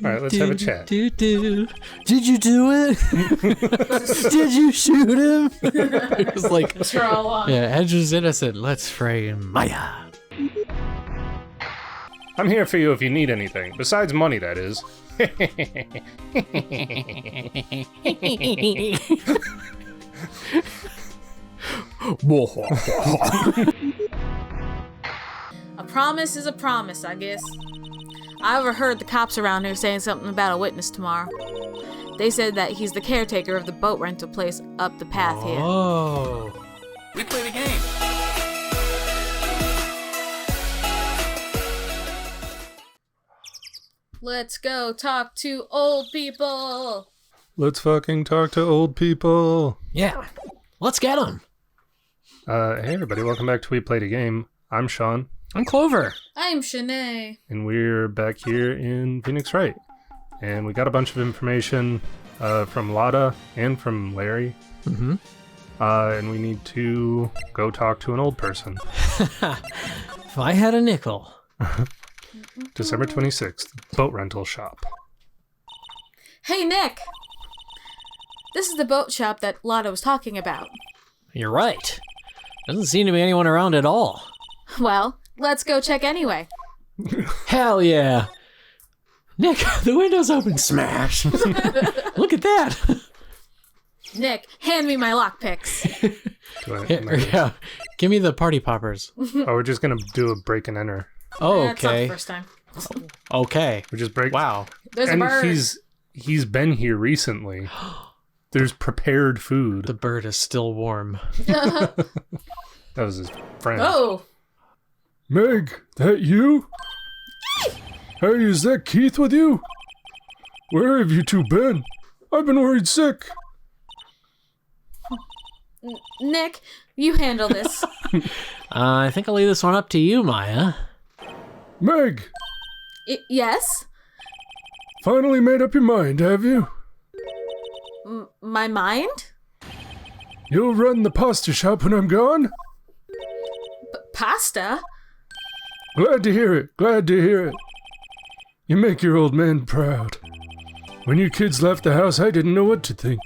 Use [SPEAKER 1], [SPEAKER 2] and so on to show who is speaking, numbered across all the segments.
[SPEAKER 1] Alright, let's have a chat.
[SPEAKER 2] Did you do it? Did you shoot him? It was like, yeah, Edge is innocent. Let's frame Maya.
[SPEAKER 1] I'm here for you if you need anything. Besides money, that is.
[SPEAKER 3] A promise is a promise, I guess. I overheard the cops around here saying something about a witness tomorrow. They said that he's the caretaker of the boat rental place up the path here.
[SPEAKER 2] Oh.
[SPEAKER 4] We played a game.
[SPEAKER 3] Let's go talk to old people.
[SPEAKER 1] Let's fucking talk to old people.
[SPEAKER 2] Yeah. Let's get him.
[SPEAKER 1] Hey everybody, welcome back to We Played a Game. I'm Sean.
[SPEAKER 2] I'm Clover.
[SPEAKER 3] I'm Shanae.
[SPEAKER 1] And we're back here in Phoenix Wright. And we got a bunch of information from Lotta and from Larry.
[SPEAKER 2] Mm-hmm.
[SPEAKER 1] And we need to go talk to an old person.
[SPEAKER 2] If I had a nickel.
[SPEAKER 1] December 26th, boat rental shop.
[SPEAKER 3] Hey, Nick. This is the boat shop that Lotta was talking about.
[SPEAKER 2] You're right. Doesn't seem to be anyone around at all.
[SPEAKER 3] Well, let's go check anyway.
[SPEAKER 2] Hell yeah. Nick, the window's open. Smash. Look at that.
[SPEAKER 3] Nick, hand me my lockpicks.
[SPEAKER 2] Yeah. Give me the party poppers.
[SPEAKER 1] Oh, we're just gonna do a break and enter.
[SPEAKER 2] Oh,
[SPEAKER 3] That's not the
[SPEAKER 2] okay.
[SPEAKER 3] first time.
[SPEAKER 2] Okay.
[SPEAKER 1] We just break.
[SPEAKER 2] Wow.
[SPEAKER 3] There's
[SPEAKER 1] And
[SPEAKER 3] a bird.
[SPEAKER 1] he's been here recently. There's prepared food.
[SPEAKER 2] The bird is still warm.
[SPEAKER 1] That was his friend.
[SPEAKER 3] Oh.
[SPEAKER 1] Meg, that you? Hey, is that Keith with you? Where have you two been? I've been worried sick.
[SPEAKER 3] Nick, you handle this.
[SPEAKER 2] I think I'll leave this one up to you, Maya.
[SPEAKER 1] Meg,
[SPEAKER 3] Yes?
[SPEAKER 1] finally made up your mind, have you?
[SPEAKER 3] My mind?
[SPEAKER 1] You'll run the pasta shop when I'm gone?
[SPEAKER 3] Pasta?
[SPEAKER 1] Glad to hear it, glad to hear it. You make your old man proud. When you kids left the house, I didn't know what to think.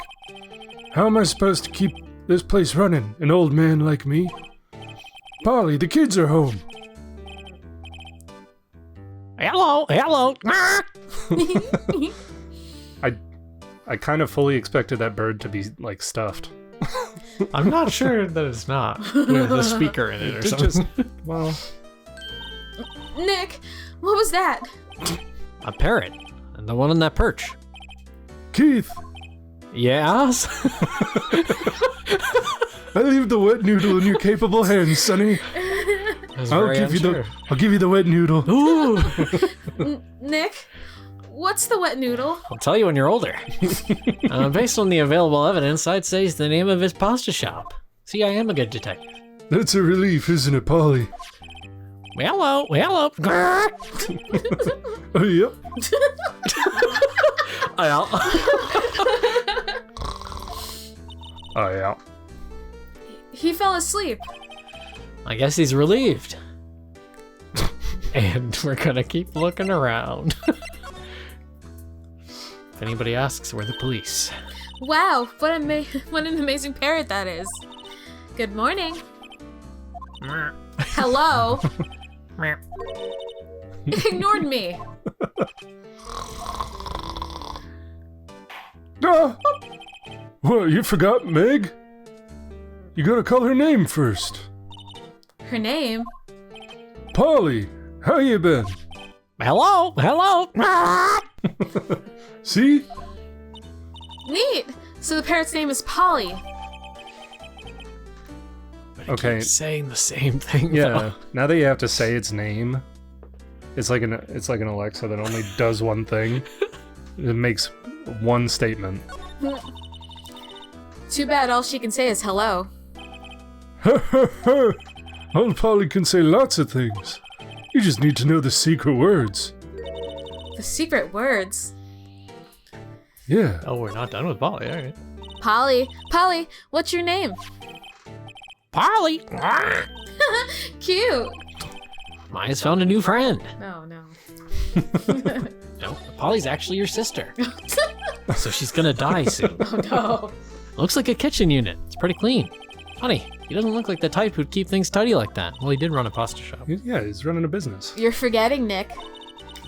[SPEAKER 1] How am I supposed to keep this place running, an old man like me? Polly, the kids are home.
[SPEAKER 2] Hello.
[SPEAKER 1] I kind of fully expected that bird to be, like, stuffed.
[SPEAKER 2] I'm not sure that it's not. With the speaker in it or something.
[SPEAKER 1] Well...
[SPEAKER 3] Nick, what was that?
[SPEAKER 2] A parrot. And the one on that perch.
[SPEAKER 1] Keith,
[SPEAKER 2] Yes?
[SPEAKER 1] I leave the wet noodle in your capable hands, Sonny. I'll give you the wet noodle.
[SPEAKER 2] Ooh.
[SPEAKER 3] Nick, what's the wet noodle?
[SPEAKER 2] I'll tell you when you're older. Based on the available evidence, I'd say it's the name of his pasta shop. See, I am a good detective.
[SPEAKER 1] That's a relief, isn't it, Polly?
[SPEAKER 2] Hello.
[SPEAKER 1] Oh, yep. Oh, yeah.
[SPEAKER 3] He fell asleep.
[SPEAKER 2] I guess he's relieved. And we're gonna keep looking around. If anybody asks, we're the police.
[SPEAKER 3] Wow, what an amazing parrot that is. Good morning. Hello. Ignored me.
[SPEAKER 1] What, you forgot Meg? You gotta call her name first.
[SPEAKER 3] Her name?
[SPEAKER 1] Polly, how you been?
[SPEAKER 2] Hello.
[SPEAKER 1] See?
[SPEAKER 3] Neat. So the parrot's name is Polly.
[SPEAKER 1] Okay.
[SPEAKER 2] Keep saying the same thing.
[SPEAKER 1] Yeah.
[SPEAKER 2] though.
[SPEAKER 1] Now that you have to say its name, it's like an Alexa that only does one thing. It makes one statement.
[SPEAKER 3] Too bad all she can say is hello.
[SPEAKER 1] Old Polly can say lots of things. You just need to know the secret words.
[SPEAKER 3] The secret words.
[SPEAKER 1] Yeah.
[SPEAKER 2] Oh, we're not done with Polly. All right.
[SPEAKER 3] Polly, what's your name?
[SPEAKER 2] Polly.
[SPEAKER 3] Cute.
[SPEAKER 2] Maya's found a new friend.
[SPEAKER 3] No, no.
[SPEAKER 2] No, Polly's actually your sister. So she's gonna die soon.
[SPEAKER 3] Oh, no.
[SPEAKER 2] Looks like a kitchen unit. It's pretty clean. Funny, he doesn't look like the type who'd keep things tidy like that. Well, he did run a pasta shop.
[SPEAKER 1] Yeah, he's running a business.
[SPEAKER 3] You're forgetting, Nick.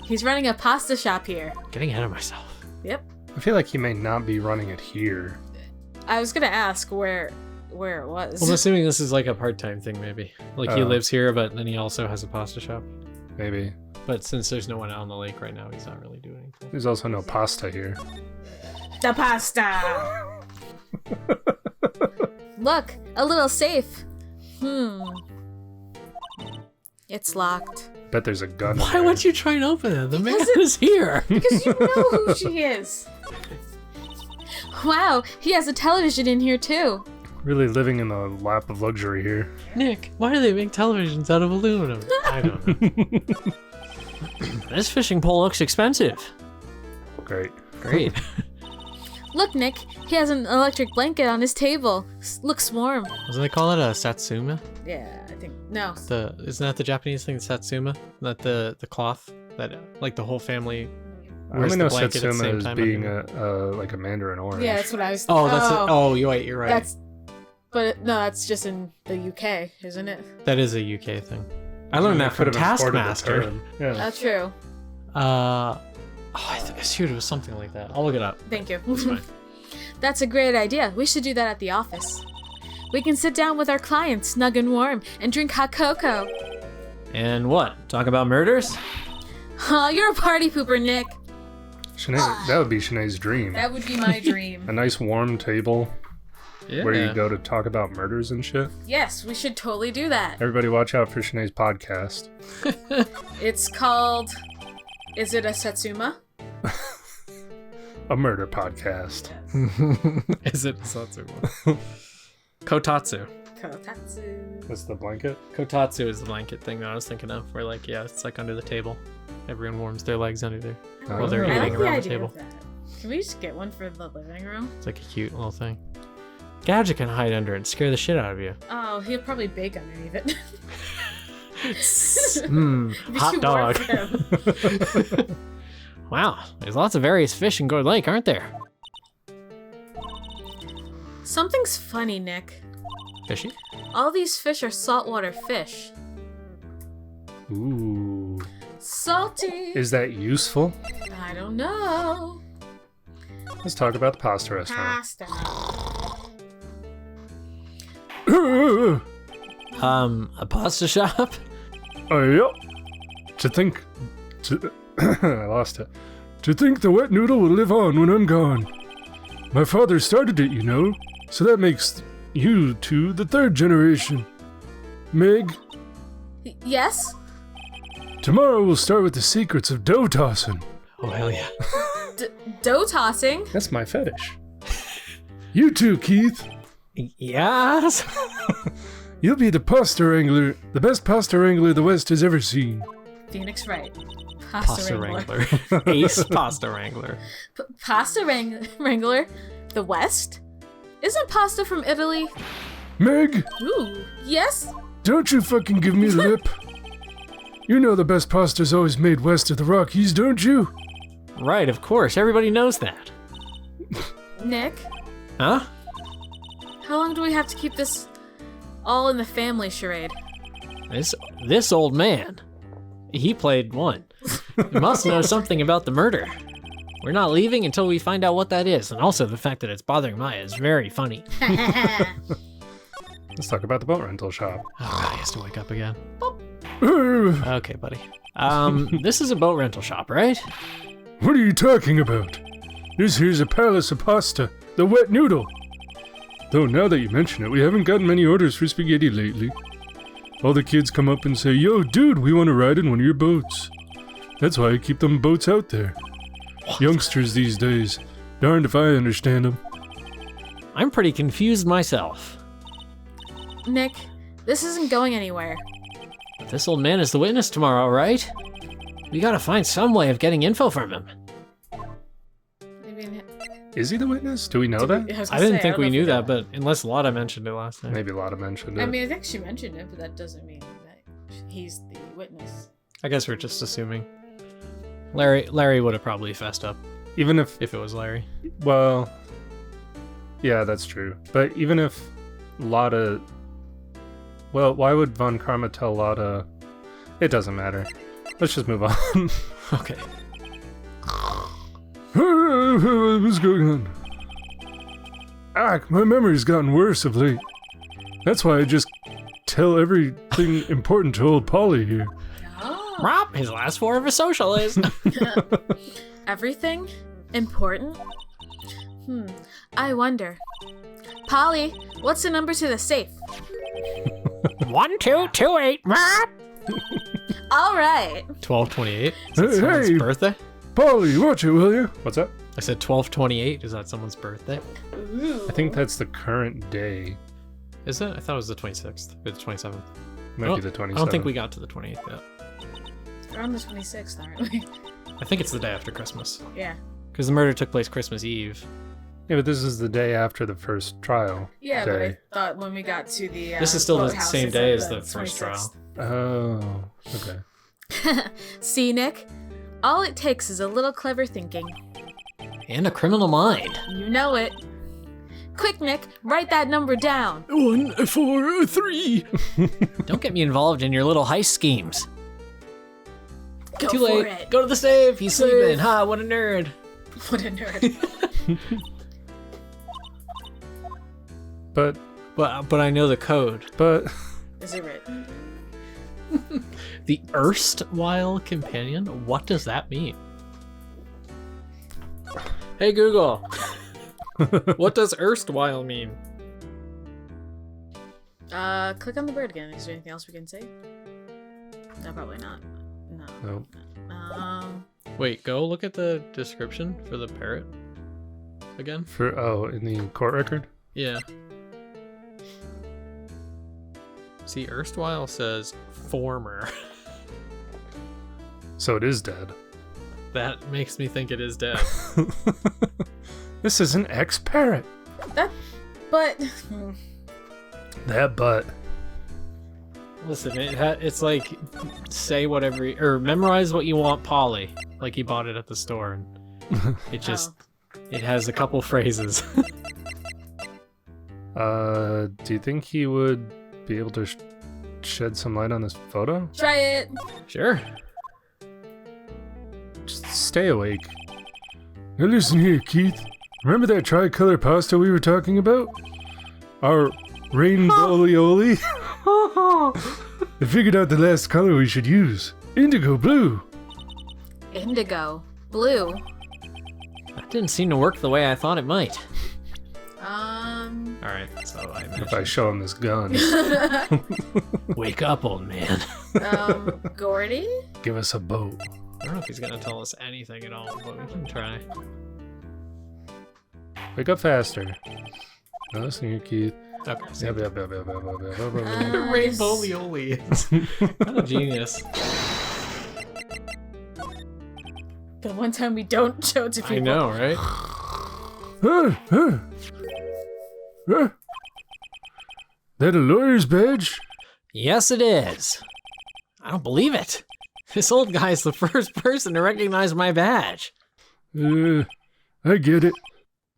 [SPEAKER 3] He's running a pasta shop here.
[SPEAKER 2] Getting ahead of myself.
[SPEAKER 3] Yep.
[SPEAKER 1] I feel like he may not be running it here.
[SPEAKER 3] I was gonna ask where it was.
[SPEAKER 2] Well, I'm assuming this is like a part-time thing, maybe. Like he
[SPEAKER 1] Oh.
[SPEAKER 2] lives here, but then he also has a pasta shop.
[SPEAKER 1] Maybe.
[SPEAKER 2] But since there's no one out on the lake right now, he's not really doing anything.
[SPEAKER 1] There's also no pasta here.
[SPEAKER 3] The pasta! Look, a little safe. It's locked.
[SPEAKER 1] Bet there's a gun.
[SPEAKER 2] Why would you try and open it? The man is here.
[SPEAKER 3] Because you know who she is. Wow, he has a television in here too.
[SPEAKER 1] Really living in the lap of luxury here.
[SPEAKER 2] Nick, why do they make televisions out of aluminum? I don't know. This fishing pole looks expensive.
[SPEAKER 1] Great.
[SPEAKER 2] Great.
[SPEAKER 3] Look, Nick, he has an electric blanket on his table. Looks warm.
[SPEAKER 2] Doesn't they call it a satsuma?
[SPEAKER 3] Yeah, I think. No.
[SPEAKER 2] Isn't that the Japanese thing, satsuma? Not the cloth that like the whole family
[SPEAKER 1] I
[SPEAKER 2] wears
[SPEAKER 1] only know
[SPEAKER 2] the blanket at the
[SPEAKER 1] Satsuma
[SPEAKER 2] same
[SPEAKER 1] as
[SPEAKER 2] time.
[SPEAKER 1] being like a mandarin orange.
[SPEAKER 3] Yeah, that's what I was.
[SPEAKER 2] Oh, that's it. Oh, you're right.
[SPEAKER 3] But no, that's just in the UK, isn't it?
[SPEAKER 2] That is a UK thing. I learned that from Taskmaster.
[SPEAKER 1] Yeah.
[SPEAKER 3] True.
[SPEAKER 2] Shoot, it was something like that. I'll look it up.
[SPEAKER 3] Thank you.
[SPEAKER 2] It's fine.
[SPEAKER 3] That's a great idea. We should do that at the office. We can sit down with our clients, snug and warm, and drink hot cocoa.
[SPEAKER 2] And what? Talk about murders?
[SPEAKER 3] Oh, you're a party pooper, Nick.
[SPEAKER 1] Shanae, that would be Shanae's dream.
[SPEAKER 3] That would be my dream.
[SPEAKER 1] A nice warm table
[SPEAKER 2] Yeah.
[SPEAKER 1] where you go to talk about murders and shit.
[SPEAKER 3] Yes, we should totally do that.
[SPEAKER 1] Everybody watch out for Shanae's podcast.
[SPEAKER 3] It's called... Is it a Satsuma?
[SPEAKER 1] A murder podcast.
[SPEAKER 2] Is it Satsuma? Kotatsu.
[SPEAKER 3] Kotatsu.
[SPEAKER 1] What's the blanket?
[SPEAKER 2] Kotatsu is the blanket thing that I was thinking of, where like, yeah, it's like under the table. Everyone warms their legs under there while they're
[SPEAKER 1] Oh.
[SPEAKER 3] I
[SPEAKER 2] eating
[SPEAKER 3] like the
[SPEAKER 2] around the
[SPEAKER 3] idea
[SPEAKER 2] table.
[SPEAKER 3] of that. Can we just get one for the living room?
[SPEAKER 2] It's like a cute little thing. Gadget can hide under it and scare the shit out of you.
[SPEAKER 3] Oh, he'll probably bake underneath it. Be
[SPEAKER 2] Hot
[SPEAKER 3] too warm
[SPEAKER 2] dog.
[SPEAKER 3] for him.
[SPEAKER 2] Wow, there's lots of various fish in Gourd Lake, aren't there?
[SPEAKER 3] Something's funny, Nick.
[SPEAKER 2] Fishy?
[SPEAKER 3] All these fish are saltwater fish.
[SPEAKER 1] Ooh.
[SPEAKER 3] Salty.
[SPEAKER 1] Is that useful?
[SPEAKER 3] I don't know.
[SPEAKER 1] Let's talk about the pasta restaurant.
[SPEAKER 3] Pasta.
[SPEAKER 2] A pasta shop?
[SPEAKER 1] Oh, yep. I lost it. To think the wet noodle will live on when I'm gone. My father started it, you know, so that makes you two the third generation. Meg,
[SPEAKER 3] Yes?
[SPEAKER 1] tomorrow we'll start with the secrets of dough tossing.
[SPEAKER 2] Oh, hell yeah.
[SPEAKER 3] Dough tossing?
[SPEAKER 1] That's my fetish. You too, Keith.
[SPEAKER 2] Yes?
[SPEAKER 1] You'll be the pasta wrangler, the best pasta wrangler the West has ever seen.
[SPEAKER 3] Phoenix Wright.
[SPEAKER 2] Pasta Wrangler. Ace Pasta Wrangler.
[SPEAKER 3] Pasta Wrangler? The West? Isn't pasta from Italy?
[SPEAKER 1] Meg,
[SPEAKER 3] Ooh. Yes?
[SPEAKER 1] don't you fucking give me the lip. You know the best pasta's always made west of the Rockies, don't you?
[SPEAKER 2] Right, of course. Everybody knows that.
[SPEAKER 3] Nick?
[SPEAKER 2] Huh?
[SPEAKER 3] How long do we have to keep this all in the family charade?
[SPEAKER 2] This old man. He played one. He must know something about the murder. We're not leaving until we find out what that is, and also the fact that it's bothering Maya is very funny.
[SPEAKER 1] Let's talk about the boat rental shop.
[SPEAKER 2] Oh god, he has to wake up again.
[SPEAKER 1] What
[SPEAKER 2] Okay, buddy. This is a boat rental shop, right?
[SPEAKER 1] are you talking about? This here's a palace of pasta, the wet noodle. Though now that you mention it, we haven't gotten many orders for spaghetti lately. All the kids come up and say, "Yo, dude, we want to ride in one of your boats." That's why I keep them boats out there. Youngsters these days, darned if I understand them.
[SPEAKER 2] I'm pretty confused myself.
[SPEAKER 3] Nick, this isn't going anywhere.
[SPEAKER 2] But this old man is the witness tomorrow, right? We gotta find some way of getting info from him.
[SPEAKER 3] Maybe
[SPEAKER 1] Is he the witness? Do we know that?
[SPEAKER 2] I didn't think we knew that, but unless Lotta mentioned it last time.
[SPEAKER 1] Maybe Lotta mentioned it.
[SPEAKER 3] I mean, I think she mentioned it, but that doesn't mean that he's the witness.
[SPEAKER 2] I guess we're just assuming. Larry would have probably fessed up
[SPEAKER 1] Even if,
[SPEAKER 2] if it was Larry.
[SPEAKER 1] well, yeah, that's true. But even if Lotta, well, why would Von Karma tell Lotta? It doesn't matter. Let's just move on.
[SPEAKER 2] Okay.
[SPEAKER 1] What's going on? My memory's gotten worse of late. That's why I just tell everything important to old Polly here.
[SPEAKER 3] Oh.
[SPEAKER 2] Rob, his last four of his social is.
[SPEAKER 3] Everything? Important? I wonder. Polly, what's the number to the safe?
[SPEAKER 2] 1228. Rob.
[SPEAKER 3] All right.
[SPEAKER 2] 1228. Is that someone's
[SPEAKER 1] Hey.
[SPEAKER 2] birthday?
[SPEAKER 1] Polly, watch it, will you? What's that?
[SPEAKER 2] I said 1228. Is that someone's birthday?
[SPEAKER 3] Ooh.
[SPEAKER 1] I think that's the current day.
[SPEAKER 2] Is it? I thought it was the 26th or the 27th.
[SPEAKER 1] Might be the 27th.
[SPEAKER 2] I don't think we got to the 28th yet.
[SPEAKER 3] We're on the 26th, aren't we?
[SPEAKER 2] I think it's the day after Christmas.
[SPEAKER 3] Yeah.
[SPEAKER 2] Because the murder took place Christmas Eve.
[SPEAKER 1] Yeah, but this is the day after the first trial.
[SPEAKER 3] Yeah,
[SPEAKER 1] day.
[SPEAKER 3] but I thought when we got to the
[SPEAKER 2] This is still the
[SPEAKER 3] boathouse,
[SPEAKER 2] same
[SPEAKER 3] it's
[SPEAKER 2] day
[SPEAKER 3] like
[SPEAKER 2] as the first
[SPEAKER 3] 26th.
[SPEAKER 2] trial.
[SPEAKER 1] Oh, okay.
[SPEAKER 3] See, Nick? All it takes is a little clever thinking.
[SPEAKER 2] And a criminal mind.
[SPEAKER 3] You know it. Quick, Nick, write that number down.
[SPEAKER 2] 1, 4, 3. Don't get me involved in your little heist schemes.
[SPEAKER 3] Go
[SPEAKER 2] Too
[SPEAKER 3] for
[SPEAKER 2] late.
[SPEAKER 3] it.
[SPEAKER 2] Go to the safe. He's
[SPEAKER 3] Safe.
[SPEAKER 2] sleeping. Ha, what a nerd.
[SPEAKER 3] What a nerd.
[SPEAKER 1] But
[SPEAKER 2] But I know the code.
[SPEAKER 3] Is it written?
[SPEAKER 2] The erstwhile companion? What does that mean? Hey Google. What does erstwhile mean?
[SPEAKER 3] Click on the bird again. Is there anything else we can say? No, probably not. No.
[SPEAKER 1] Nope.
[SPEAKER 2] Wait, go look at the description for the parrot again.
[SPEAKER 1] In the court record?
[SPEAKER 2] Yeah. See, erstwhile says former.
[SPEAKER 1] So it is dead.
[SPEAKER 2] That makes me think it is dead.
[SPEAKER 1] This is an ex-parrot.
[SPEAKER 3] But
[SPEAKER 1] That butt.
[SPEAKER 2] Listen, it's like say whatever or memorize what you want, Polly. Like he bought it at the store, and it just it has a couple phrases.
[SPEAKER 1] Do you think he would be able to shed some light on this photo?
[SPEAKER 3] try it.
[SPEAKER 2] Sure.
[SPEAKER 1] Just stay awake. Now listen here, Keith. Remember that tricolor pasta we were talking about? Our Rainbolioli? I figured out the last color we should use. Indigo blue.
[SPEAKER 3] Indigo. Blue.
[SPEAKER 2] That didn't seem to work the way I thought it might. All right, so I
[SPEAKER 1] If I
[SPEAKER 2] mentioned,
[SPEAKER 1] show him this gun,
[SPEAKER 2] wake up, old man.
[SPEAKER 3] Gordy?
[SPEAKER 1] give us a boat.
[SPEAKER 2] I don't know if he's gonna tell us anything at all, but we can try.
[SPEAKER 1] Wake up faster. Now listen here, Keith.
[SPEAKER 2] Okay.
[SPEAKER 1] Yep, yep, yep, yep, yep, yep, yep, yep, yep.
[SPEAKER 2] Rainbolioli. What a genius.
[SPEAKER 3] The one time we don't show it to people.
[SPEAKER 2] I know, right?
[SPEAKER 1] That a lawyer's badge?
[SPEAKER 2] Yes, it is. I don't believe it. This old guy's the first person to recognize my badge.
[SPEAKER 1] I get it.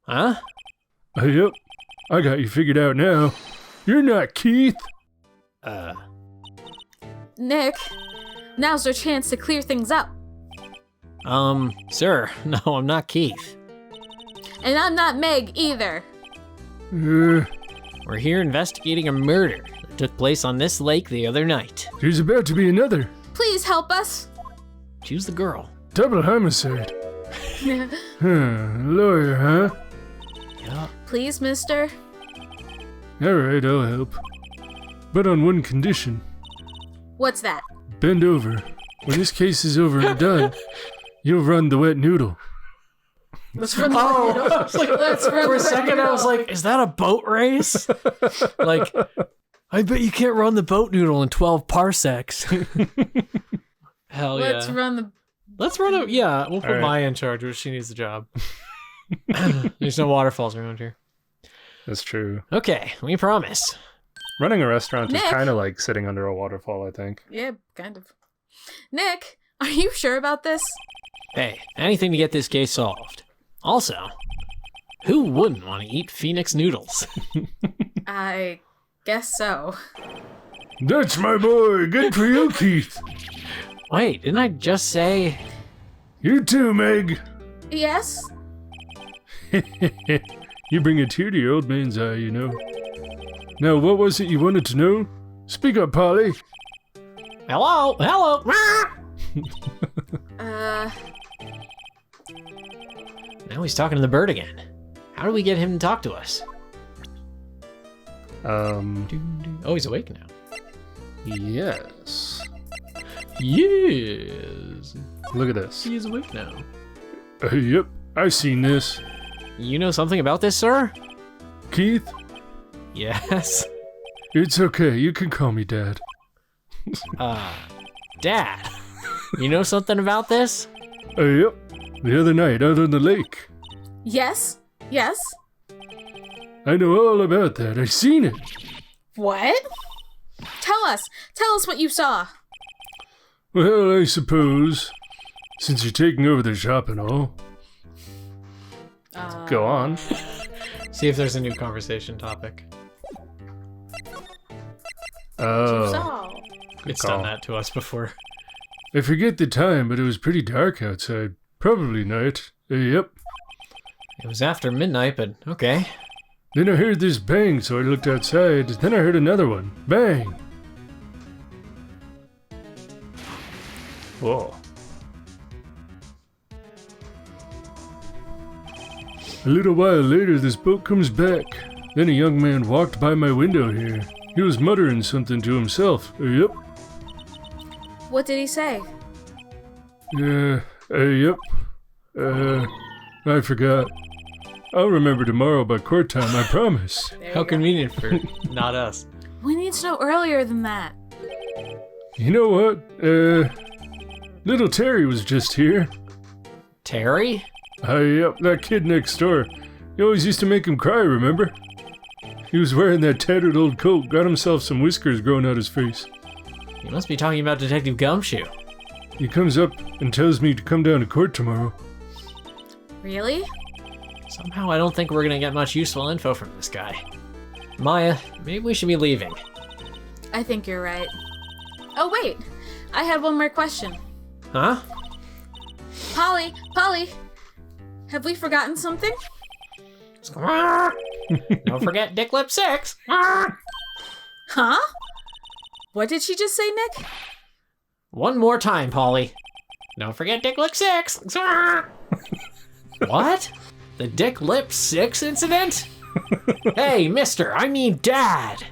[SPEAKER 2] Huh?
[SPEAKER 1] Yep, I got you figured out now. You're not Keith.
[SPEAKER 3] Nick, now's our chance to clear things up.
[SPEAKER 2] Sir, no, I'm not Keith.
[SPEAKER 3] And I'm not Meg either.
[SPEAKER 2] We're here investigating a murder that took place on this lake the other night.
[SPEAKER 1] There's about to be another.
[SPEAKER 3] Please help us.
[SPEAKER 2] Choose the girl.
[SPEAKER 1] Double homicide. Lawyer, huh?
[SPEAKER 2] Yeah.
[SPEAKER 3] Please, mister.
[SPEAKER 1] Alright, I'll help. But on one condition.
[SPEAKER 3] What's that?
[SPEAKER 1] Bend over. When this case is over and done, you'll run the wet noodle.
[SPEAKER 3] Let's run the Let's run
[SPEAKER 2] For a
[SPEAKER 3] the
[SPEAKER 2] second, I was like, is that a boat race? Like, I bet you can't run the boat noodle in 12 parsecs. Hell
[SPEAKER 3] Let's
[SPEAKER 2] yeah.
[SPEAKER 3] run the.
[SPEAKER 2] Let's run it. Yeah, we'll put
[SPEAKER 1] All right.
[SPEAKER 2] Maya in charge, but she needs the job. There's no waterfalls around here.
[SPEAKER 1] That's true.
[SPEAKER 2] Okay, we promise.
[SPEAKER 1] Running a restaurant is
[SPEAKER 3] Nick?
[SPEAKER 1] kind of like sitting under a waterfall, I think.
[SPEAKER 3] Yeah, kind of. Nick, are you sure about this?
[SPEAKER 2] Hey, anything to get this case solved. Also, who wouldn't want to eat Phoenix noodles?
[SPEAKER 3] I guess so.
[SPEAKER 1] That's my boy. Good for you, Keith.
[SPEAKER 2] Wait, didn't I just say...
[SPEAKER 1] You too, Meg.
[SPEAKER 3] Yes?
[SPEAKER 1] You bring a tear to your old man's eye, you know. Now, what was it you wanted to know? Speak up, Polly.
[SPEAKER 2] Hello? Hello? Now he's talking to the bird again. How do we get him to talk to us? Oh, he's awake now.
[SPEAKER 1] Yes.
[SPEAKER 2] Yes.
[SPEAKER 1] Look at this.
[SPEAKER 2] He is awake now.
[SPEAKER 1] Yep, I've seen this.
[SPEAKER 2] You know something about this, sir?
[SPEAKER 1] Keith,
[SPEAKER 2] Yes.
[SPEAKER 1] it's okay. You can call me Dad.
[SPEAKER 2] Dad. You know something about this?
[SPEAKER 1] Yep, the other night out on the lake.
[SPEAKER 3] Yes? Yes?
[SPEAKER 1] I know all about that. I seen it.
[SPEAKER 3] What? Tell us what you saw.
[SPEAKER 1] Well, I suppose, since you're taking over the shop and all. Go on.
[SPEAKER 2] See if there's a new conversation topic.
[SPEAKER 1] Oh,
[SPEAKER 3] Saw.
[SPEAKER 2] It's
[SPEAKER 1] call.
[SPEAKER 2] done that to us before.
[SPEAKER 1] I forget the time, but it was pretty dark outside. Probably night. Yep.
[SPEAKER 2] It was after midnight, but okay.
[SPEAKER 1] Then I heard this bang, so I looked outside. Then I heard another one. Bang! Whoa. A little while later, this boat comes back. Then a young man walked by my window here. He was muttering something to himself. Yep.
[SPEAKER 3] What did he say?
[SPEAKER 1] Yep. I forgot. I'll remember tomorrow by court time, I promise.
[SPEAKER 2] How convenient for not us.
[SPEAKER 3] We need to know earlier than that.
[SPEAKER 1] You know what? Little Terry was just here.
[SPEAKER 2] Terry?
[SPEAKER 1] Yep, that kid next door. You always used to make him cry, remember? He was wearing that tattered old coat, got himself some whiskers growing out his face.
[SPEAKER 2] You must be talking about Detective Gumshoe.
[SPEAKER 1] He comes up and tells me to come down to court tomorrow.
[SPEAKER 3] Really?
[SPEAKER 2] Somehow I don't think we're gonna get much useful info from this guy. Maya, maybe we should be leaving.
[SPEAKER 3] I think you're right. Oh, wait. I had one more question.
[SPEAKER 2] Huh?
[SPEAKER 3] Polly, have we forgotten something?
[SPEAKER 2] Don't forget Dick Lip 6.
[SPEAKER 3] Huh? What did she just say, Nick?
[SPEAKER 2] One more time, Polly. Don't forget Dick Lip 6. What? The Dick Lip 6 incident? Hey, mister, I mean dad.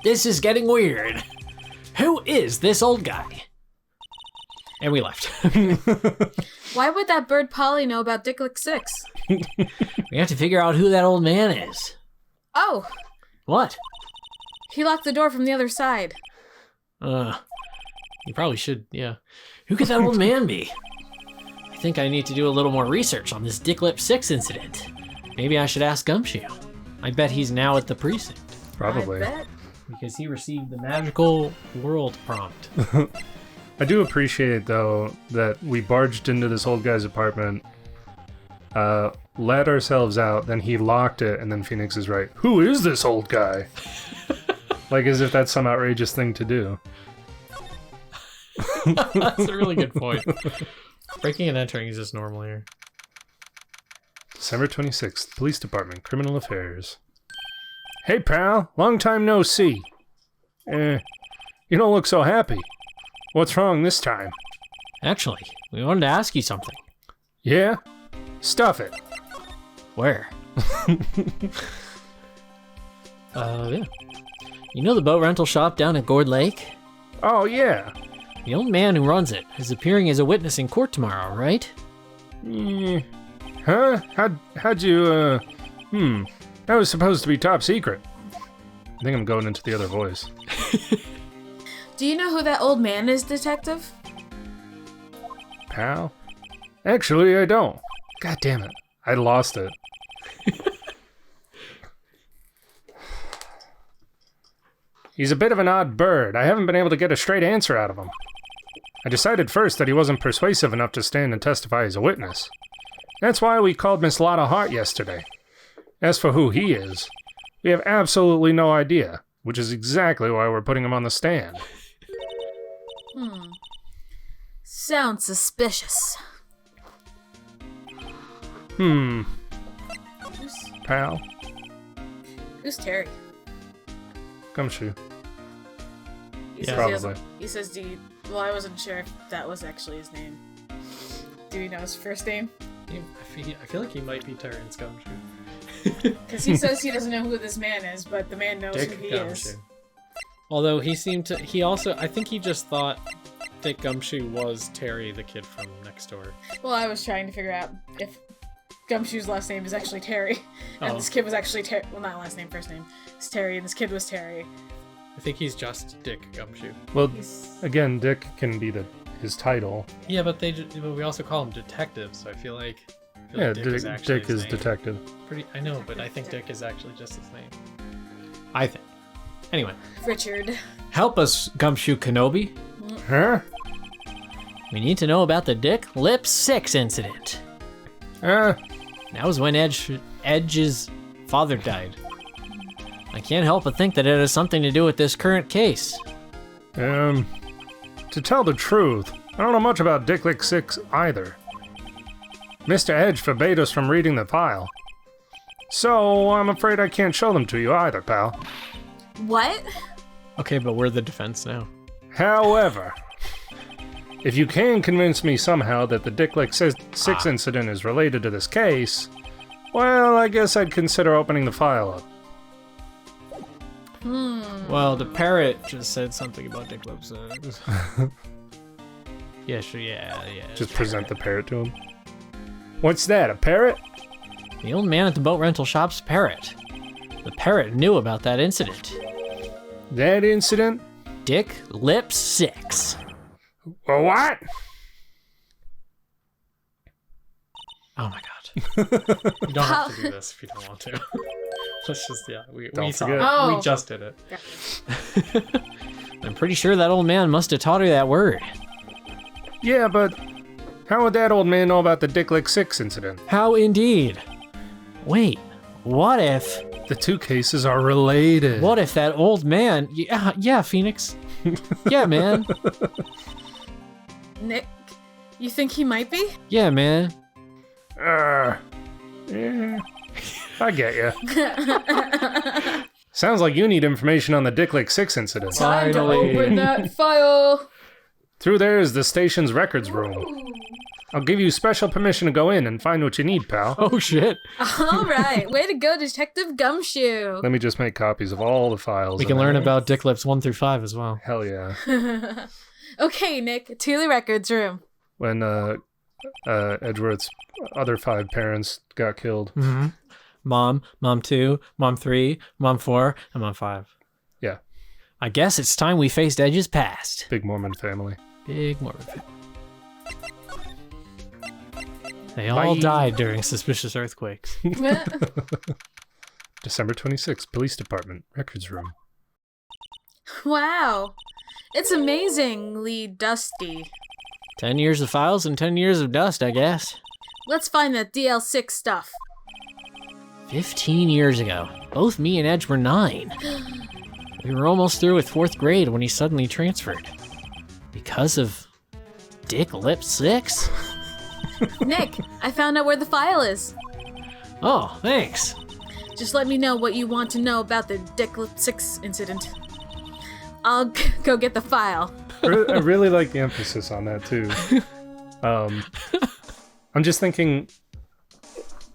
[SPEAKER 2] This is getting weird. Who is this old guy? And we left.
[SPEAKER 3] Why would that bird Polly know about Dicklick 6?
[SPEAKER 2] We have to figure out who that old man is.
[SPEAKER 3] Oh,
[SPEAKER 2] What?
[SPEAKER 3] he locked the door from the other side.
[SPEAKER 2] You probably should, yeah. Who could that old man be? I think I need to do a little more research on this Dick Lip 6 incident. Maybe I should ask Gumshoe. I bet he's now at the precinct.
[SPEAKER 1] Probably.
[SPEAKER 3] I bet.
[SPEAKER 2] Because he received the magical world prompt.
[SPEAKER 1] I do appreciate, though, that we barged into this old guy's apartment, let ourselves out, then he locked it, and then Phoenix is right. Who is this old guy? Like, as if that's some outrageous thing to do.
[SPEAKER 2] That's a really good point. Breaking and entering is just normal here.
[SPEAKER 1] December 26th, Police Department, Criminal Affairs. Hey, pal. Long time no see. You don't look so happy. What's wrong this time?
[SPEAKER 2] Actually, we wanted to ask you something.
[SPEAKER 1] Yeah? Stuff it.
[SPEAKER 2] Where? Yeah. You know the boat rental shop down at Gourd Lake?
[SPEAKER 1] Oh, yeah.
[SPEAKER 2] The old man who runs it is appearing as a witness in court tomorrow, right?
[SPEAKER 1] Huh? How'd you, That was supposed to be top secret. I think I'm going into the other voice.
[SPEAKER 3] Do you know who that old man is, Detective?
[SPEAKER 1] Pal? Actually, I don't. God damn it. I lost it. He's a bit of an odd bird. I haven't been able to get a straight answer out of him. I decided first that he wasn't persuasive enough to stand and testify as a witness. That's why we called Miss Lotta Hart yesterday. As for who he is, we have absolutely no idea, which is exactly why we're putting him on the stand.
[SPEAKER 3] Sounds suspicious.
[SPEAKER 1] Pal.
[SPEAKER 3] Who's Terry?
[SPEAKER 1] Gumshoe.
[SPEAKER 3] He
[SPEAKER 2] Yeah.
[SPEAKER 3] says
[SPEAKER 1] Probably.
[SPEAKER 3] He says, do you... Well, I wasn't sure if that was actually his name. Do we know his first name?
[SPEAKER 2] I feel like he might be Terrence Gumshoe.
[SPEAKER 3] Because he says he doesn't know who this man is, but the man knows who he is.
[SPEAKER 2] Although he seemed to, I think he just thought Dick Gumshoe was Terry, the kid from next door.
[SPEAKER 3] Well, I was trying to figure out if Gumshoe's last name is actually Terry, and this kid was actually Terry. Well, not last name, first name. It's Terry, and this kid was Terry.
[SPEAKER 2] I think he's just Dick Gumshoe.
[SPEAKER 1] Well, again, Dick can be his title.
[SPEAKER 2] Yeah, but we also call him detective, so I feel like
[SPEAKER 1] Dick is detective.
[SPEAKER 2] I know, but I think Dick is actually just his name. I think. Anyway.
[SPEAKER 3] Richard.
[SPEAKER 2] Help us, Gumshoe Kenobi.
[SPEAKER 1] Huh?
[SPEAKER 2] We need to know about the Dick Lip 6 incident. That was when Edge's father died. I can't help but think that it has something to do with this current case.
[SPEAKER 1] To tell the truth, I don't know much about Dick Lick 6 either. Mr. Edge forbade us from reading the file. So, I'm afraid I can't show them to you either, pal.
[SPEAKER 3] What?
[SPEAKER 2] Okay, but we're the defense now.
[SPEAKER 1] However, if you can convince me somehow that the Dick Lick 6 incident is related to this case, well, I guess I'd consider opening the file up.
[SPEAKER 2] Well, the parrot just said something about Dick Lip 6. Yeah, sure, yeah.
[SPEAKER 1] Just present the parrot to him. What's that, a parrot?
[SPEAKER 2] The old man at the boat rental shop's parrot. The parrot knew about that incident.
[SPEAKER 1] That incident?
[SPEAKER 2] Dick Lip 6.
[SPEAKER 1] What?
[SPEAKER 2] Oh my god. You don't have to do this if you don't want to. Let's just, we just did it. I'm pretty sure that old man must have taught her that word.
[SPEAKER 1] Yeah, but how would that old man know about the Dick Lick 6 incident?
[SPEAKER 2] How indeed? Wait, what if...
[SPEAKER 1] The two cases are related.
[SPEAKER 2] What if that old man... Yeah, Phoenix. Yeah, man.
[SPEAKER 3] Nick, you think he might be?
[SPEAKER 2] Yeah, man.
[SPEAKER 1] Yeah, I get you. Sounds like you need information on the Dick Lick 6 incident.
[SPEAKER 3] Time to open that file.
[SPEAKER 1] Through there is the station's records room. I'll give you special permission to go in and find what you need, pal.
[SPEAKER 2] Oh, shit.
[SPEAKER 3] All right, way to go, Detective Gumshoe.
[SPEAKER 1] Let me just make copies of all the files.
[SPEAKER 2] We can learn about Dick Lips 1 through 5 as well.
[SPEAKER 1] Hell yeah.
[SPEAKER 3] Okay, Nick, to the records room.
[SPEAKER 1] When Edgeworth's other 5 parents got killed.
[SPEAKER 2] Mm-hmm. Mom 2, Mom 3, Mom 4, and Mom 5.
[SPEAKER 1] Yeah.
[SPEAKER 2] I guess it's time we faced Edge's past.
[SPEAKER 1] Big Mormon family.
[SPEAKER 2] Big Mormon family. They all died during suspicious earthquakes.
[SPEAKER 1] December 26th, Police Department, Records Room.
[SPEAKER 3] Wow. It's amazingly dusty.
[SPEAKER 2] 10 years of files and 10 years of dust, I guess.
[SPEAKER 3] Let's find that DL6 stuff.
[SPEAKER 2] 15 years ago, both me and Edge were 9. We were almost through with 4th grade when he suddenly transferred. Because of Dick Lip 6?
[SPEAKER 3] Nick, I found out where the file is.
[SPEAKER 2] Oh, thanks.
[SPEAKER 3] Just let me know what you want to know about the Dick Lip 6 incident. I'll go get the file.
[SPEAKER 1] I really like the emphasis on that, too. I'm just thinking,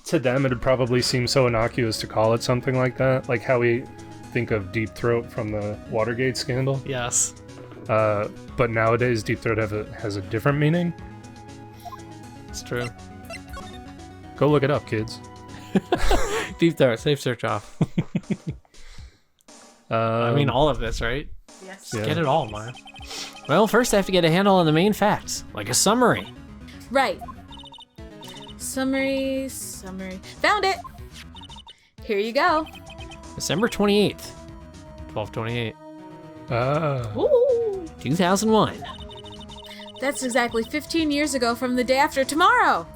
[SPEAKER 1] to them, it'd probably seem so innocuous to call it something like that. Like how we think of Deep Throat from the Watergate scandal.
[SPEAKER 2] Yes.
[SPEAKER 1] But nowadays, Deep Throat has a different meaning.
[SPEAKER 2] It's true.
[SPEAKER 1] Go look it up, kids.
[SPEAKER 2] Deep Throat, safe search off. I mean, all of this, right?
[SPEAKER 3] Yes.
[SPEAKER 2] Just get it all, Maya. Well, first I have to get a handle on the main facts, like a summary.
[SPEAKER 3] Right. Summary. Found it! Here you go.
[SPEAKER 2] December 28th, 1228.
[SPEAKER 1] Ah.
[SPEAKER 3] Ooh.
[SPEAKER 2] 2001.
[SPEAKER 3] That's exactly 15 years ago from the day after tomorrow.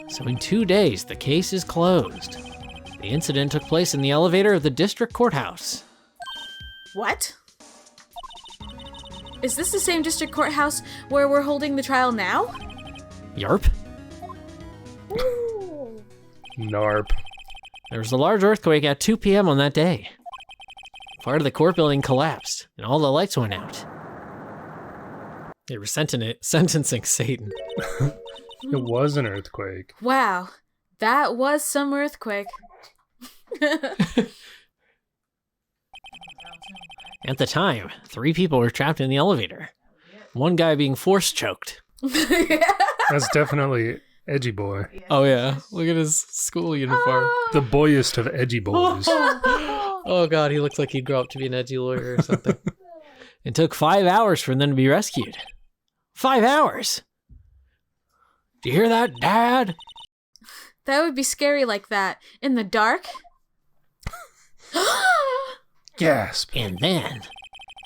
[SPEAKER 2] So in 2 days, the case is closed. The incident took place in the elevator of the district courthouse.
[SPEAKER 3] What? Is this the same district courthouse where we're holding the trial now?
[SPEAKER 2] Yarp.
[SPEAKER 1] Narp.
[SPEAKER 2] There was a large earthquake at 2 p.m. on that day. Part of the court building collapsed, and all the lights went out. They were sentencing Satan.
[SPEAKER 1] It was an earthquake.
[SPEAKER 3] Wow, that was some earthquake.
[SPEAKER 2] At the time, 3 people were trapped in the elevator. One guy being force choked.
[SPEAKER 1] That's definitely edgy boy.
[SPEAKER 2] Oh yeah, look at his school uniform.
[SPEAKER 1] The boyiest of edgy boys.
[SPEAKER 2] Oh god, he looks like he'd grow up to be an edgy lawyer or something. It took 5 hours for them to be rescued. 5 hours! Do you hear that, Dad?
[SPEAKER 3] That would be scary like that. In the dark?
[SPEAKER 1] Gasp.
[SPEAKER 2] And then,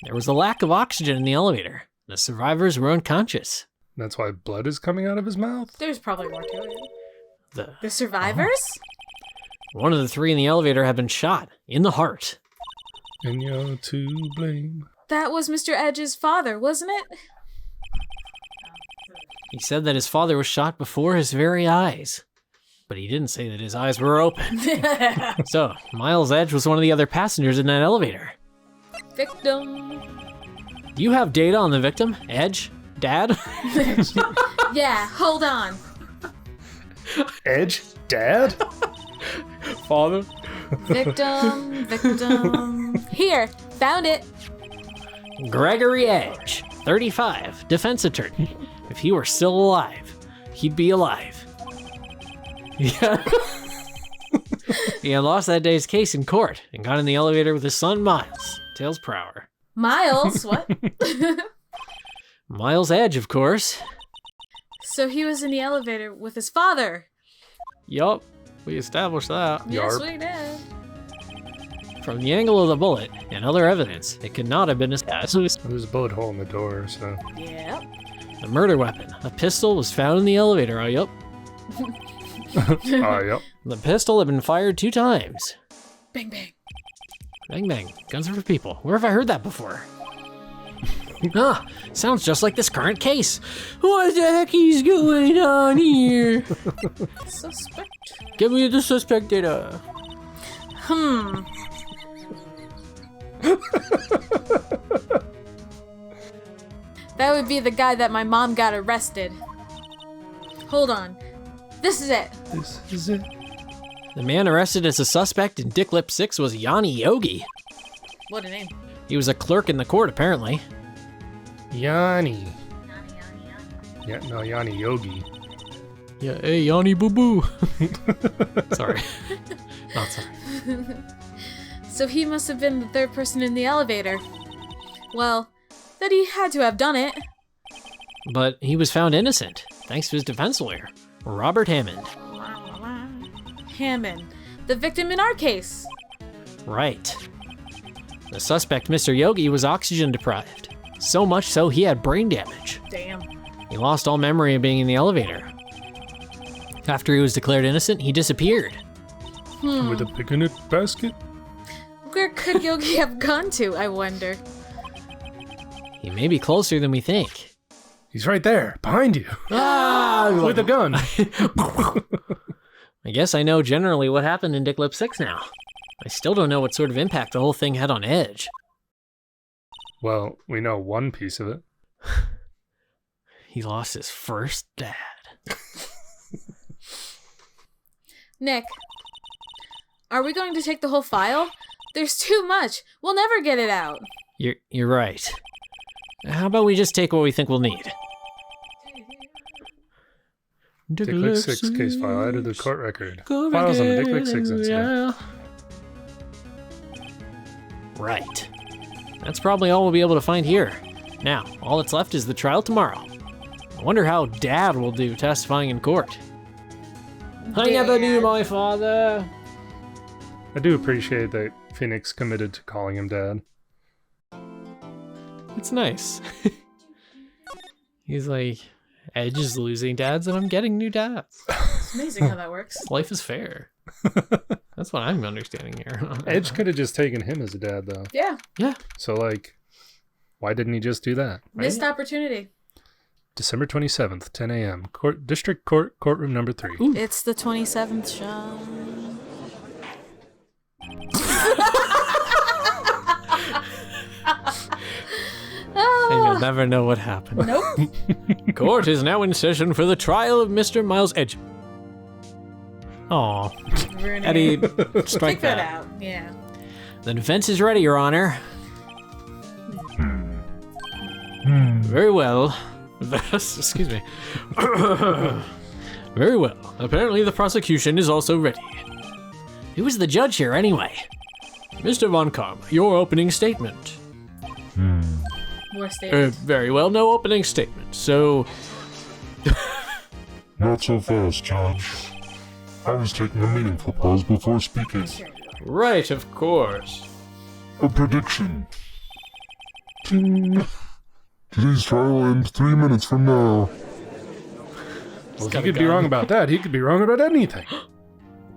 [SPEAKER 2] there was a lack of oxygen in the elevator. The survivors were unconscious.
[SPEAKER 1] That's why blood is coming out of his mouth?
[SPEAKER 3] There's probably more to it.
[SPEAKER 2] The
[SPEAKER 3] The survivors?
[SPEAKER 2] One of the 3 in the elevator had been shot in the heart.
[SPEAKER 1] And you're to blame.
[SPEAKER 3] That was Mr. Edge's father, wasn't it?
[SPEAKER 2] He said that his father was shot before his very eyes. But he didn't say that his eyes were open. So, Miles Edge was one of the other passengers in that elevator.
[SPEAKER 3] Victim.
[SPEAKER 2] Do you have data on the victim, Edge? Dad?
[SPEAKER 3] Yeah, hold on.
[SPEAKER 1] Edge? Dad?
[SPEAKER 2] Father?
[SPEAKER 3] Victim. Here, found it.
[SPEAKER 2] Gregory Edge, 35, defense attorney. If he were still alive, he'd be alive. Yeah. He had lost that day's case in court and got in the elevator with his son Miles, tails per hour.
[SPEAKER 3] Miles, what?
[SPEAKER 2] Miles Edge, of course.
[SPEAKER 3] So he was in the elevator with his father.
[SPEAKER 2] Yup, we established that.
[SPEAKER 3] Yes,
[SPEAKER 1] Yarp.
[SPEAKER 3] we did.
[SPEAKER 2] From the angle of the bullet and other evidence, it could not have been established.
[SPEAKER 1] There's a bullet hole in the door, so.
[SPEAKER 3] Yep.
[SPEAKER 2] The murder weapon, a pistol, was found in the elevator. Oh, yup.
[SPEAKER 1] Oh, yep.
[SPEAKER 2] The pistol had been fired 2 times.
[SPEAKER 3] Bang, bang.
[SPEAKER 2] Bang bang, guns are for people. Where have I heard that before? Ah, sounds just like this current case. What the heck is going on here?
[SPEAKER 3] Suspect.
[SPEAKER 2] Give me the suspect data.
[SPEAKER 3] That would be the guy that my mom got arrested. Hold on. This is it.
[SPEAKER 1] This is it.
[SPEAKER 2] The man arrested as a suspect in Dick Lip 6 was Yanni Yogi.
[SPEAKER 3] What a name.
[SPEAKER 2] He was a clerk in the court, apparently.
[SPEAKER 1] Yanni. Yeah, no, Yanni Yogi.
[SPEAKER 2] Yeah, hey, Yanni Boo Boo. Sorry. Not sorry.
[SPEAKER 3] So he must have been the 3rd person in the elevator. Well, that he had to have done it.
[SPEAKER 2] But he was found innocent, thanks to his defense lawyer, Robert Hammond.
[SPEAKER 3] Hammond, the victim in our case.
[SPEAKER 2] Right. The suspect, Mr. Yogi, was oxygen deprived. So much so he had brain damage.
[SPEAKER 3] Damn.
[SPEAKER 2] He lost all memory of being in the elevator. After he was declared innocent, he disappeared.
[SPEAKER 1] With a picnic basket?
[SPEAKER 3] Where could Yogi have gone to, I wonder?
[SPEAKER 2] He may be closer than we think.
[SPEAKER 1] He's right there, behind you.
[SPEAKER 2] Ah!
[SPEAKER 1] With a gun.
[SPEAKER 2] I guess I know generally what happened in Dick Lip 6 now. I still don't know what sort of impact the whole thing had on Edge.
[SPEAKER 1] Well, we know one piece of it.
[SPEAKER 2] He lost his first dad.
[SPEAKER 3] Nick, are we going to take the whole file? There's too much. We'll never get it out.
[SPEAKER 2] You're right. How about we just take what we think we'll need?
[SPEAKER 1] Dick Lip 6 case file added to the court record. Files on the Dick Lip 6 incident.
[SPEAKER 2] Right. That's probably all we'll be able to find here. Now, all that's left is the trial tomorrow. I wonder how Dad will do testifying in court. I never knew my father.
[SPEAKER 1] I do appreciate that Phoenix committed to calling him Dad.
[SPEAKER 2] It's nice. He's like, Edge is losing dads and I'm getting new dads.
[SPEAKER 3] It's amazing how that works.
[SPEAKER 2] Life is fair. That's what I'm understanding here.
[SPEAKER 1] Edge could have just taken him as a dad, though.
[SPEAKER 3] Yeah.
[SPEAKER 2] Yeah.
[SPEAKER 1] So, like, why didn't he just do that?
[SPEAKER 3] Missed opportunity.
[SPEAKER 1] December 27th, 10 a.m. District Court, courtroom number 3.
[SPEAKER 2] Ooh.
[SPEAKER 3] It's the 27th show.
[SPEAKER 2] And you'll never know what happened.
[SPEAKER 3] Nope.
[SPEAKER 2] Court is now in session for the trial of Mr. Miles Edge. Aw. Eddie, strike
[SPEAKER 3] Take that out. Yeah.
[SPEAKER 2] The defense is ready, Your Honor. Very well. Excuse me. Very well. Apparently the prosecution is also ready. Who is the judge here, anyway? Mr. Von Karma, your opening statement.
[SPEAKER 3] More statements.
[SPEAKER 2] Very well, no opening statement. So,
[SPEAKER 4] Not so fast, Judge. I was taking a meaningful pause before speaking.
[SPEAKER 2] right, of course.
[SPEAKER 4] A prediction. Ting. Today's trial will end 3 minutes from now.
[SPEAKER 1] Well, he could be wrong about that. He could be wrong about anything.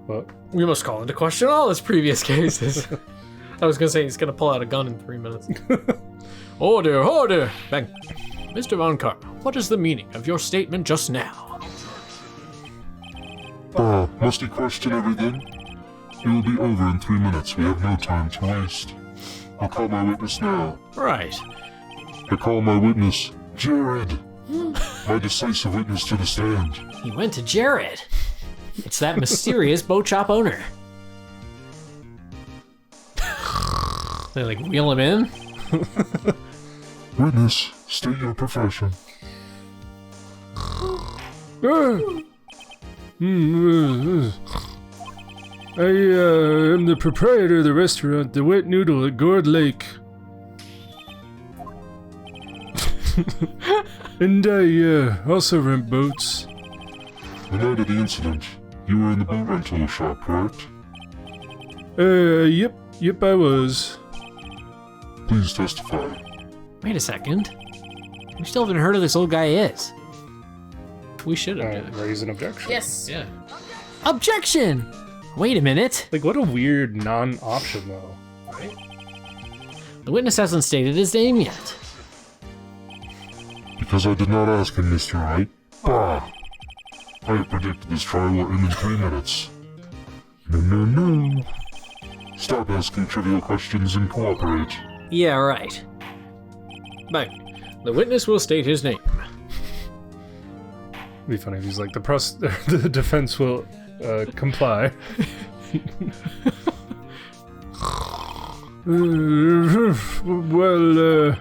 [SPEAKER 1] What?
[SPEAKER 2] We must call into question all his previous cases. I was gonna say he's gonna pull out a gun in 3 minutes. Order, order! Bang. Mr. Von Karma, what is the meaning of your statement just now?
[SPEAKER 4] Must he question everything? It will be over in 3 minutes. We have no time to waste. I'll call my witness now.
[SPEAKER 2] Right.
[SPEAKER 4] I call my witness, Jared. My decisive witness to the stand.
[SPEAKER 2] He went to Jared. It's that mysterious boat shop owner. They like wheel him in?
[SPEAKER 4] Witness, state your profession.
[SPEAKER 1] I am the proprietor of the restaurant, The Wet Noodle at Gourd Lake. And I also rent boats.
[SPEAKER 4] The night of the incident, you were in the boat rental shop, correct?
[SPEAKER 1] Yep, I was.
[SPEAKER 4] Please testify.
[SPEAKER 2] Wait a second. We still haven't heard who this old guy is. We should have.
[SPEAKER 1] Raise an objection.
[SPEAKER 3] Yes.
[SPEAKER 2] Yeah. Objection! Wait a minute.
[SPEAKER 1] Like, what a weird non-option, though.
[SPEAKER 2] Right? The witness hasn't stated his name yet.
[SPEAKER 4] Because I did not ask him, Mr. Wright. I have predicted this trial will end in 3 minutes. No. Stop asking trivial questions and cooperate.
[SPEAKER 2] Yeah, right. Bang. The witness will state his name.
[SPEAKER 1] It'd be funny if he's like, the defense will comply. Well,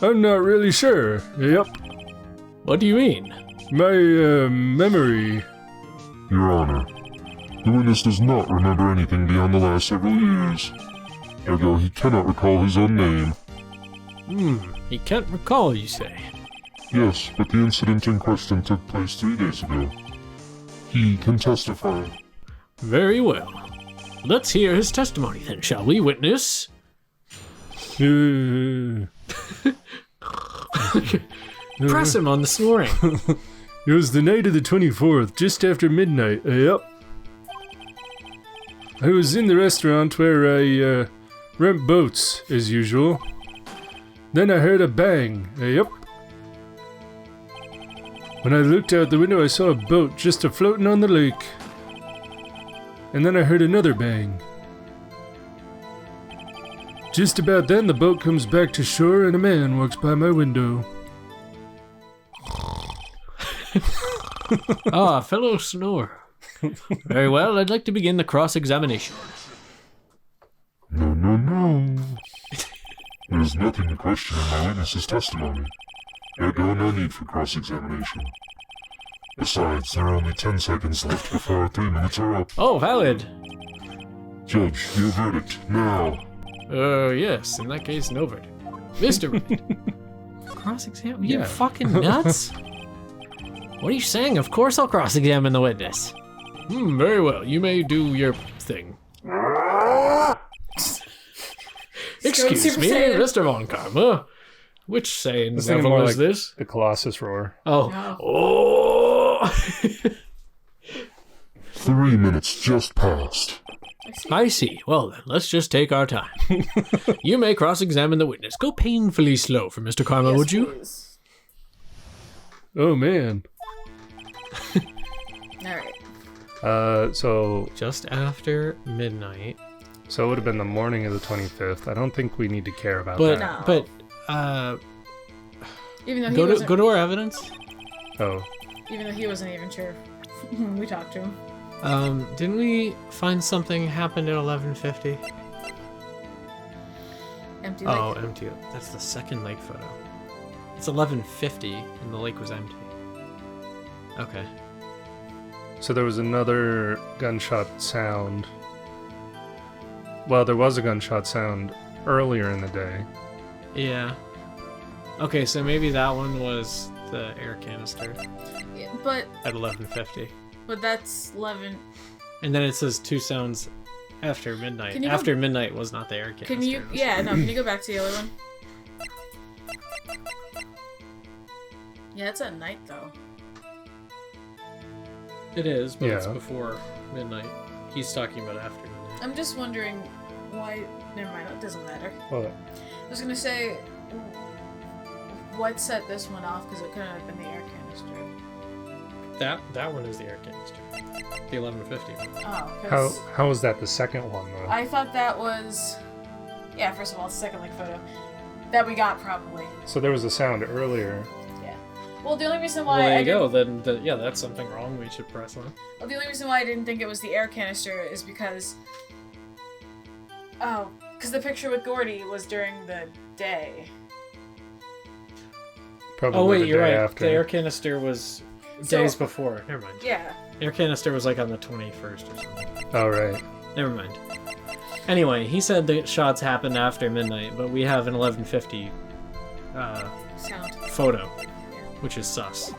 [SPEAKER 1] I'm not really sure. Yep.
[SPEAKER 2] What do you mean?
[SPEAKER 1] My memory.
[SPEAKER 4] Your Honor, the witness does not remember anything beyond the last several years. Ergo, he cannot recall his own name.
[SPEAKER 2] He can't recall, you say?
[SPEAKER 4] Yes, but the incident in question took place 3 days ago. He can testify.
[SPEAKER 2] Very well. Let's hear his testimony then, shall we, witness? Press him on the snoring.
[SPEAKER 1] It was the night of the 24th, just after midnight. Yep. I was in the restaurant where I rent boats, as usual. Then I heard a bang. Yep. When I looked out the window, I saw a boat just a-floating on the lake. And then I heard another bang. Just about then, the boat comes back to shore and a man walks by my window.
[SPEAKER 2] Ah, fellow snorer. Very well, I'd like to begin the cross-examination.
[SPEAKER 4] No. There is nothing to question in my witness's testimony. Ergo, no need for cross-examination. Besides, there are only 10 seconds left before our 3 minutes are up.
[SPEAKER 2] Oh, valid.
[SPEAKER 4] Judge, your verdict, now.
[SPEAKER 2] Yes, in that case, no verdict. Mr. Cross-examine? You
[SPEAKER 1] Yeah.
[SPEAKER 2] fucking nuts? What are you saying? Of course I'll cross-examine the witness. Very well. You may do your thing. Excuse
[SPEAKER 3] Super
[SPEAKER 2] me,
[SPEAKER 3] Saiyan.
[SPEAKER 2] Mr. Von Karma. Which sane
[SPEAKER 1] This thing
[SPEAKER 2] level
[SPEAKER 1] more
[SPEAKER 2] is
[SPEAKER 1] like
[SPEAKER 2] this?
[SPEAKER 1] the Colossus roar.
[SPEAKER 2] Oh.
[SPEAKER 3] No.
[SPEAKER 2] Oh!
[SPEAKER 4] 3 minutes just passed.
[SPEAKER 2] I see. Well then, let's just take our time. You may cross-examine the witness. Go painfully slow for Mr. Karma,
[SPEAKER 3] Yes,
[SPEAKER 2] would you?
[SPEAKER 3] please.
[SPEAKER 1] Oh man.
[SPEAKER 3] Alright.
[SPEAKER 1] So
[SPEAKER 2] Just after midnight.
[SPEAKER 1] it would have been the morning of the 25th. I don't think we need to care about
[SPEAKER 2] But
[SPEAKER 1] that.
[SPEAKER 3] No. Even though he
[SPEAKER 2] go
[SPEAKER 3] wasn't,
[SPEAKER 2] to our evidence.
[SPEAKER 1] Oh,
[SPEAKER 3] even though he wasn't even sure when we talked to him.
[SPEAKER 2] Didn't we find something happened at 11:50?
[SPEAKER 3] Empty
[SPEAKER 2] Oh,
[SPEAKER 3] lake.
[SPEAKER 2] empty. That's the second lake photo. It's 11:50 and the lake was empty. Okay.
[SPEAKER 1] so there was another gunshot sound. Well, there was a gunshot sound earlier in the day.
[SPEAKER 2] Yeah. Okay, so maybe that one was the air canister
[SPEAKER 3] Yeah, but
[SPEAKER 2] at 11:50.
[SPEAKER 3] that's 11.
[SPEAKER 2] And then it says 2 sounds after midnight.
[SPEAKER 3] Can you go-
[SPEAKER 2] After midnight was not the air canister.
[SPEAKER 3] Can you?
[SPEAKER 2] it was-
[SPEAKER 3] Yeah, no. Can you go back to the other one? Yeah, it's at night though.
[SPEAKER 2] It is, but it's
[SPEAKER 1] Yeah.
[SPEAKER 2] before midnight. He's talking about after midnight.
[SPEAKER 3] I'm just wondering why. Never mind. It doesn't matter.
[SPEAKER 1] Well,
[SPEAKER 3] I was gonna say, what set this one off? Because it couldn't have been the air canister.
[SPEAKER 2] That one is the air canister. The 11:50 one.
[SPEAKER 3] Oh, 'cause
[SPEAKER 1] how was that the second one though?
[SPEAKER 3] I thought that was. Yeah, first of all, it's the second like photo that we got probably.
[SPEAKER 1] So there was a sound earlier.
[SPEAKER 3] Yeah. Well, the only reason why
[SPEAKER 2] Well, there
[SPEAKER 3] I
[SPEAKER 2] you go.
[SPEAKER 3] didn't-
[SPEAKER 2] Then, yeah, that's something wrong. We should press on.
[SPEAKER 3] Well, the only reason why I didn't think it was the air canister is because. Oh, because the picture with Gordy was during the day.
[SPEAKER 1] Probably
[SPEAKER 2] Oh wait,
[SPEAKER 1] the
[SPEAKER 2] you're
[SPEAKER 1] day
[SPEAKER 2] right.
[SPEAKER 1] after.
[SPEAKER 2] The air canister was
[SPEAKER 3] So-
[SPEAKER 2] days before. Never mind.
[SPEAKER 3] Yeah.
[SPEAKER 2] Air canister was like on the 21st or something.
[SPEAKER 1] Oh right.
[SPEAKER 2] Never mind. Anyway, he said the shots happened after midnight, but we have an 11:50
[SPEAKER 3] Sound.
[SPEAKER 2] photo,
[SPEAKER 3] Yeah.
[SPEAKER 2] which is sus.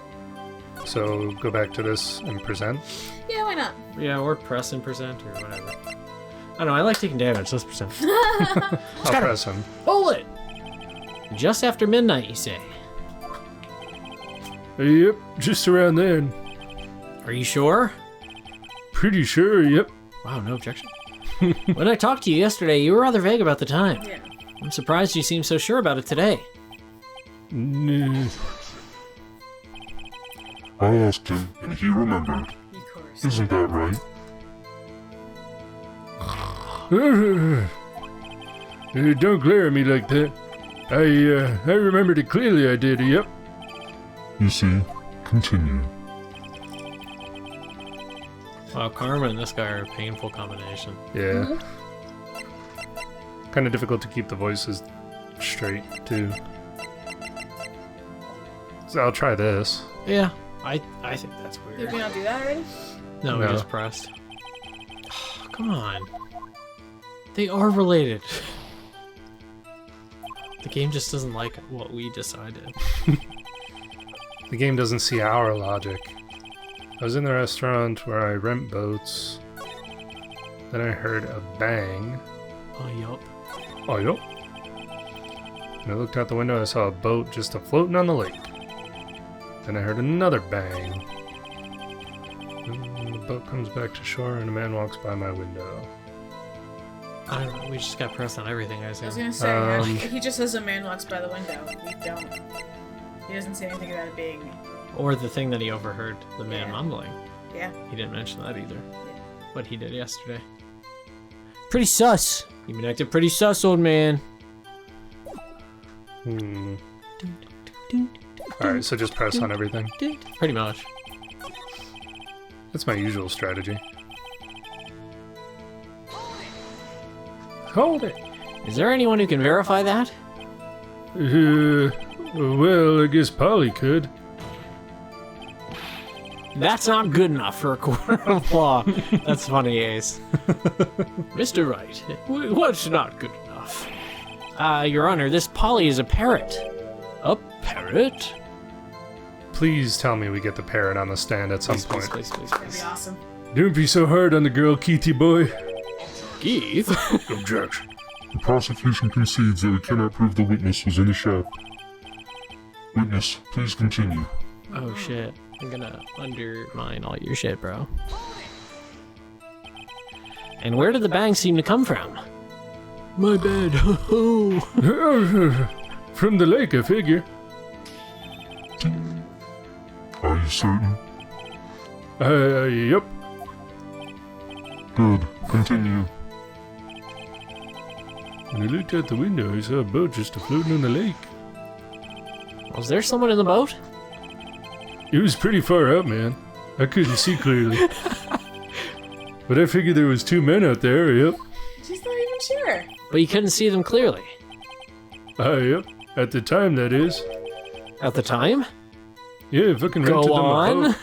[SPEAKER 1] So go back to this and present.
[SPEAKER 3] Yeah, why not?
[SPEAKER 2] Yeah, or press and present or whatever. I don't know. I like taking damage. Let's present.
[SPEAKER 1] I'll press him.
[SPEAKER 2] Pull it. Just after midnight, you say?
[SPEAKER 1] Yep, just around then.
[SPEAKER 2] Are you sure?
[SPEAKER 1] Pretty sure. Yep.
[SPEAKER 2] Wow, no objection. When I talked to you yesterday, you were rather vague about the time.
[SPEAKER 3] Yeah.
[SPEAKER 2] I'm surprised you seem so sure about it today.
[SPEAKER 1] Nah.
[SPEAKER 4] I asked him, and he remembered.
[SPEAKER 3] Of course.
[SPEAKER 4] Isn't that right?
[SPEAKER 1] Don't glare at me like that. I remembered it clearly. I did. Yep.
[SPEAKER 4] You see, continue.
[SPEAKER 2] Wow, Karma and this guy are a painful combination.
[SPEAKER 1] Yeah. Kind of difficult to keep the voices straight too. So I'll try this.
[SPEAKER 2] Yeah, I think that's
[SPEAKER 3] Did
[SPEAKER 2] weird.
[SPEAKER 3] we not do that already?
[SPEAKER 2] No,
[SPEAKER 1] No.
[SPEAKER 2] we just pressed. Come on. They are related. The game just doesn't like what we decided.
[SPEAKER 1] The game doesn't see our logic. I was in the restaurant where I rent boats. Then I heard a bang.
[SPEAKER 2] Oh, yup.
[SPEAKER 1] Oh, yep. And I looked out the window, I saw a boat just floating on the lake. Then I heard another bang. And the boat comes back to shore and a man walks by my window.
[SPEAKER 2] I don't know, we just got pressed on everything, I
[SPEAKER 3] I was
[SPEAKER 2] assume.
[SPEAKER 3] gonna say,
[SPEAKER 1] Um,
[SPEAKER 3] he just says a man walks by the window. We don't. He doesn't say anything about it being.
[SPEAKER 2] Or the thing that he overheard, the man
[SPEAKER 3] Yeah.
[SPEAKER 2] mumbling.
[SPEAKER 3] Yeah.
[SPEAKER 2] He didn't mention that either. But he did yesterday. Pretty sus. You've been acting pretty sus, old man.
[SPEAKER 1] Alright, so just press on everything.
[SPEAKER 2] Pretty much.
[SPEAKER 1] That's my usual strategy. Hold it!
[SPEAKER 2] Is there anyone who can verify that?
[SPEAKER 1] Well, I guess Polly could.
[SPEAKER 2] That's not good enough for a court of law. That's funny, Ace. Mr. Wright, what's not good enough? Your Honor, this Polly is a parrot. A parrot?
[SPEAKER 1] Please tell me we get the parrot on the stand at some point.
[SPEAKER 2] Please, please,
[SPEAKER 3] That'd be
[SPEAKER 2] please.
[SPEAKER 3] awesome.
[SPEAKER 1] Don't be so hard on the girl, Keithy boy.
[SPEAKER 2] Keith?
[SPEAKER 1] Objection.
[SPEAKER 4] The prosecution concedes that we cannot prove the witness was in the shop. Witness, please continue.
[SPEAKER 2] Oh shit. I'm gonna undermine all your shit, bro. And where did the bang seem to come from? My bad.
[SPEAKER 1] From the lake, I figure.
[SPEAKER 4] Are you certain?
[SPEAKER 1] Yep.
[SPEAKER 4] Good. Continue.
[SPEAKER 1] When I looked out the window, I saw a boat just floating on the lake.
[SPEAKER 2] Was there someone in the boat?
[SPEAKER 1] It was pretty far out, man. I couldn't see clearly. But I figured there was 2 men out there, yep.
[SPEAKER 3] She's not even sure.
[SPEAKER 2] But you couldn't see them clearly.
[SPEAKER 1] Yep. At the time, that is.
[SPEAKER 2] At the time?
[SPEAKER 1] Yeah, I fucking rented
[SPEAKER 2] Go
[SPEAKER 1] them a
[SPEAKER 2] on.
[SPEAKER 1] boat.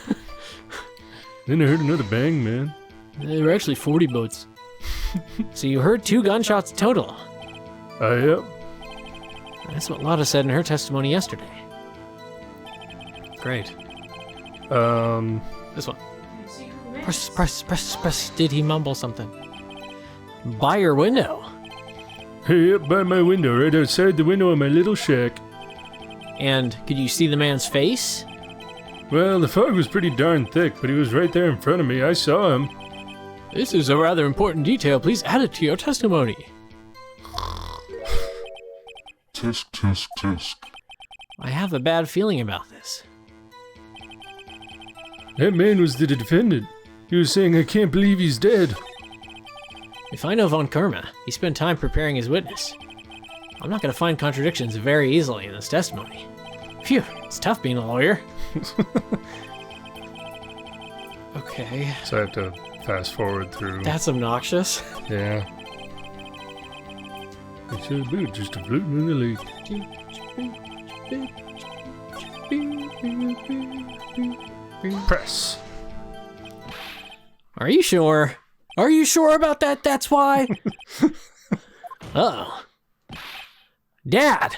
[SPEAKER 1] Then I heard another bang, man.
[SPEAKER 2] There were actually 40 boats. So you heard 2 gunshots total.
[SPEAKER 1] Yep.
[SPEAKER 2] That's what Lotta said in her testimony yesterday. Great. This one. Press. Did he mumble something? By your window.
[SPEAKER 1] Hey, up by my window, right outside the window of my little shack.
[SPEAKER 2] And could you see the man's face?
[SPEAKER 1] Well, the fog was pretty darn thick, but he was right there in front of me. I saw him.
[SPEAKER 2] This is a rather important detail. Please add it to your testimony.
[SPEAKER 4] Tisk, tisk, tisk.
[SPEAKER 2] I have a bad feeling about this.
[SPEAKER 1] That man was the defendant. He was saying, I can't believe he's dead.
[SPEAKER 2] If I know Von Karma, he spent time preparing his witness. I'm not going to find contradictions very easily in this testimony. Phew, it's tough being a lawyer. Okay.
[SPEAKER 1] So I have to fast forward through.
[SPEAKER 2] That's obnoxious.
[SPEAKER 1] Yeah. It's a boot just floating in the lake. Press.
[SPEAKER 2] Are you sure? Are you sure about that? That's why? Uh-oh. Dad!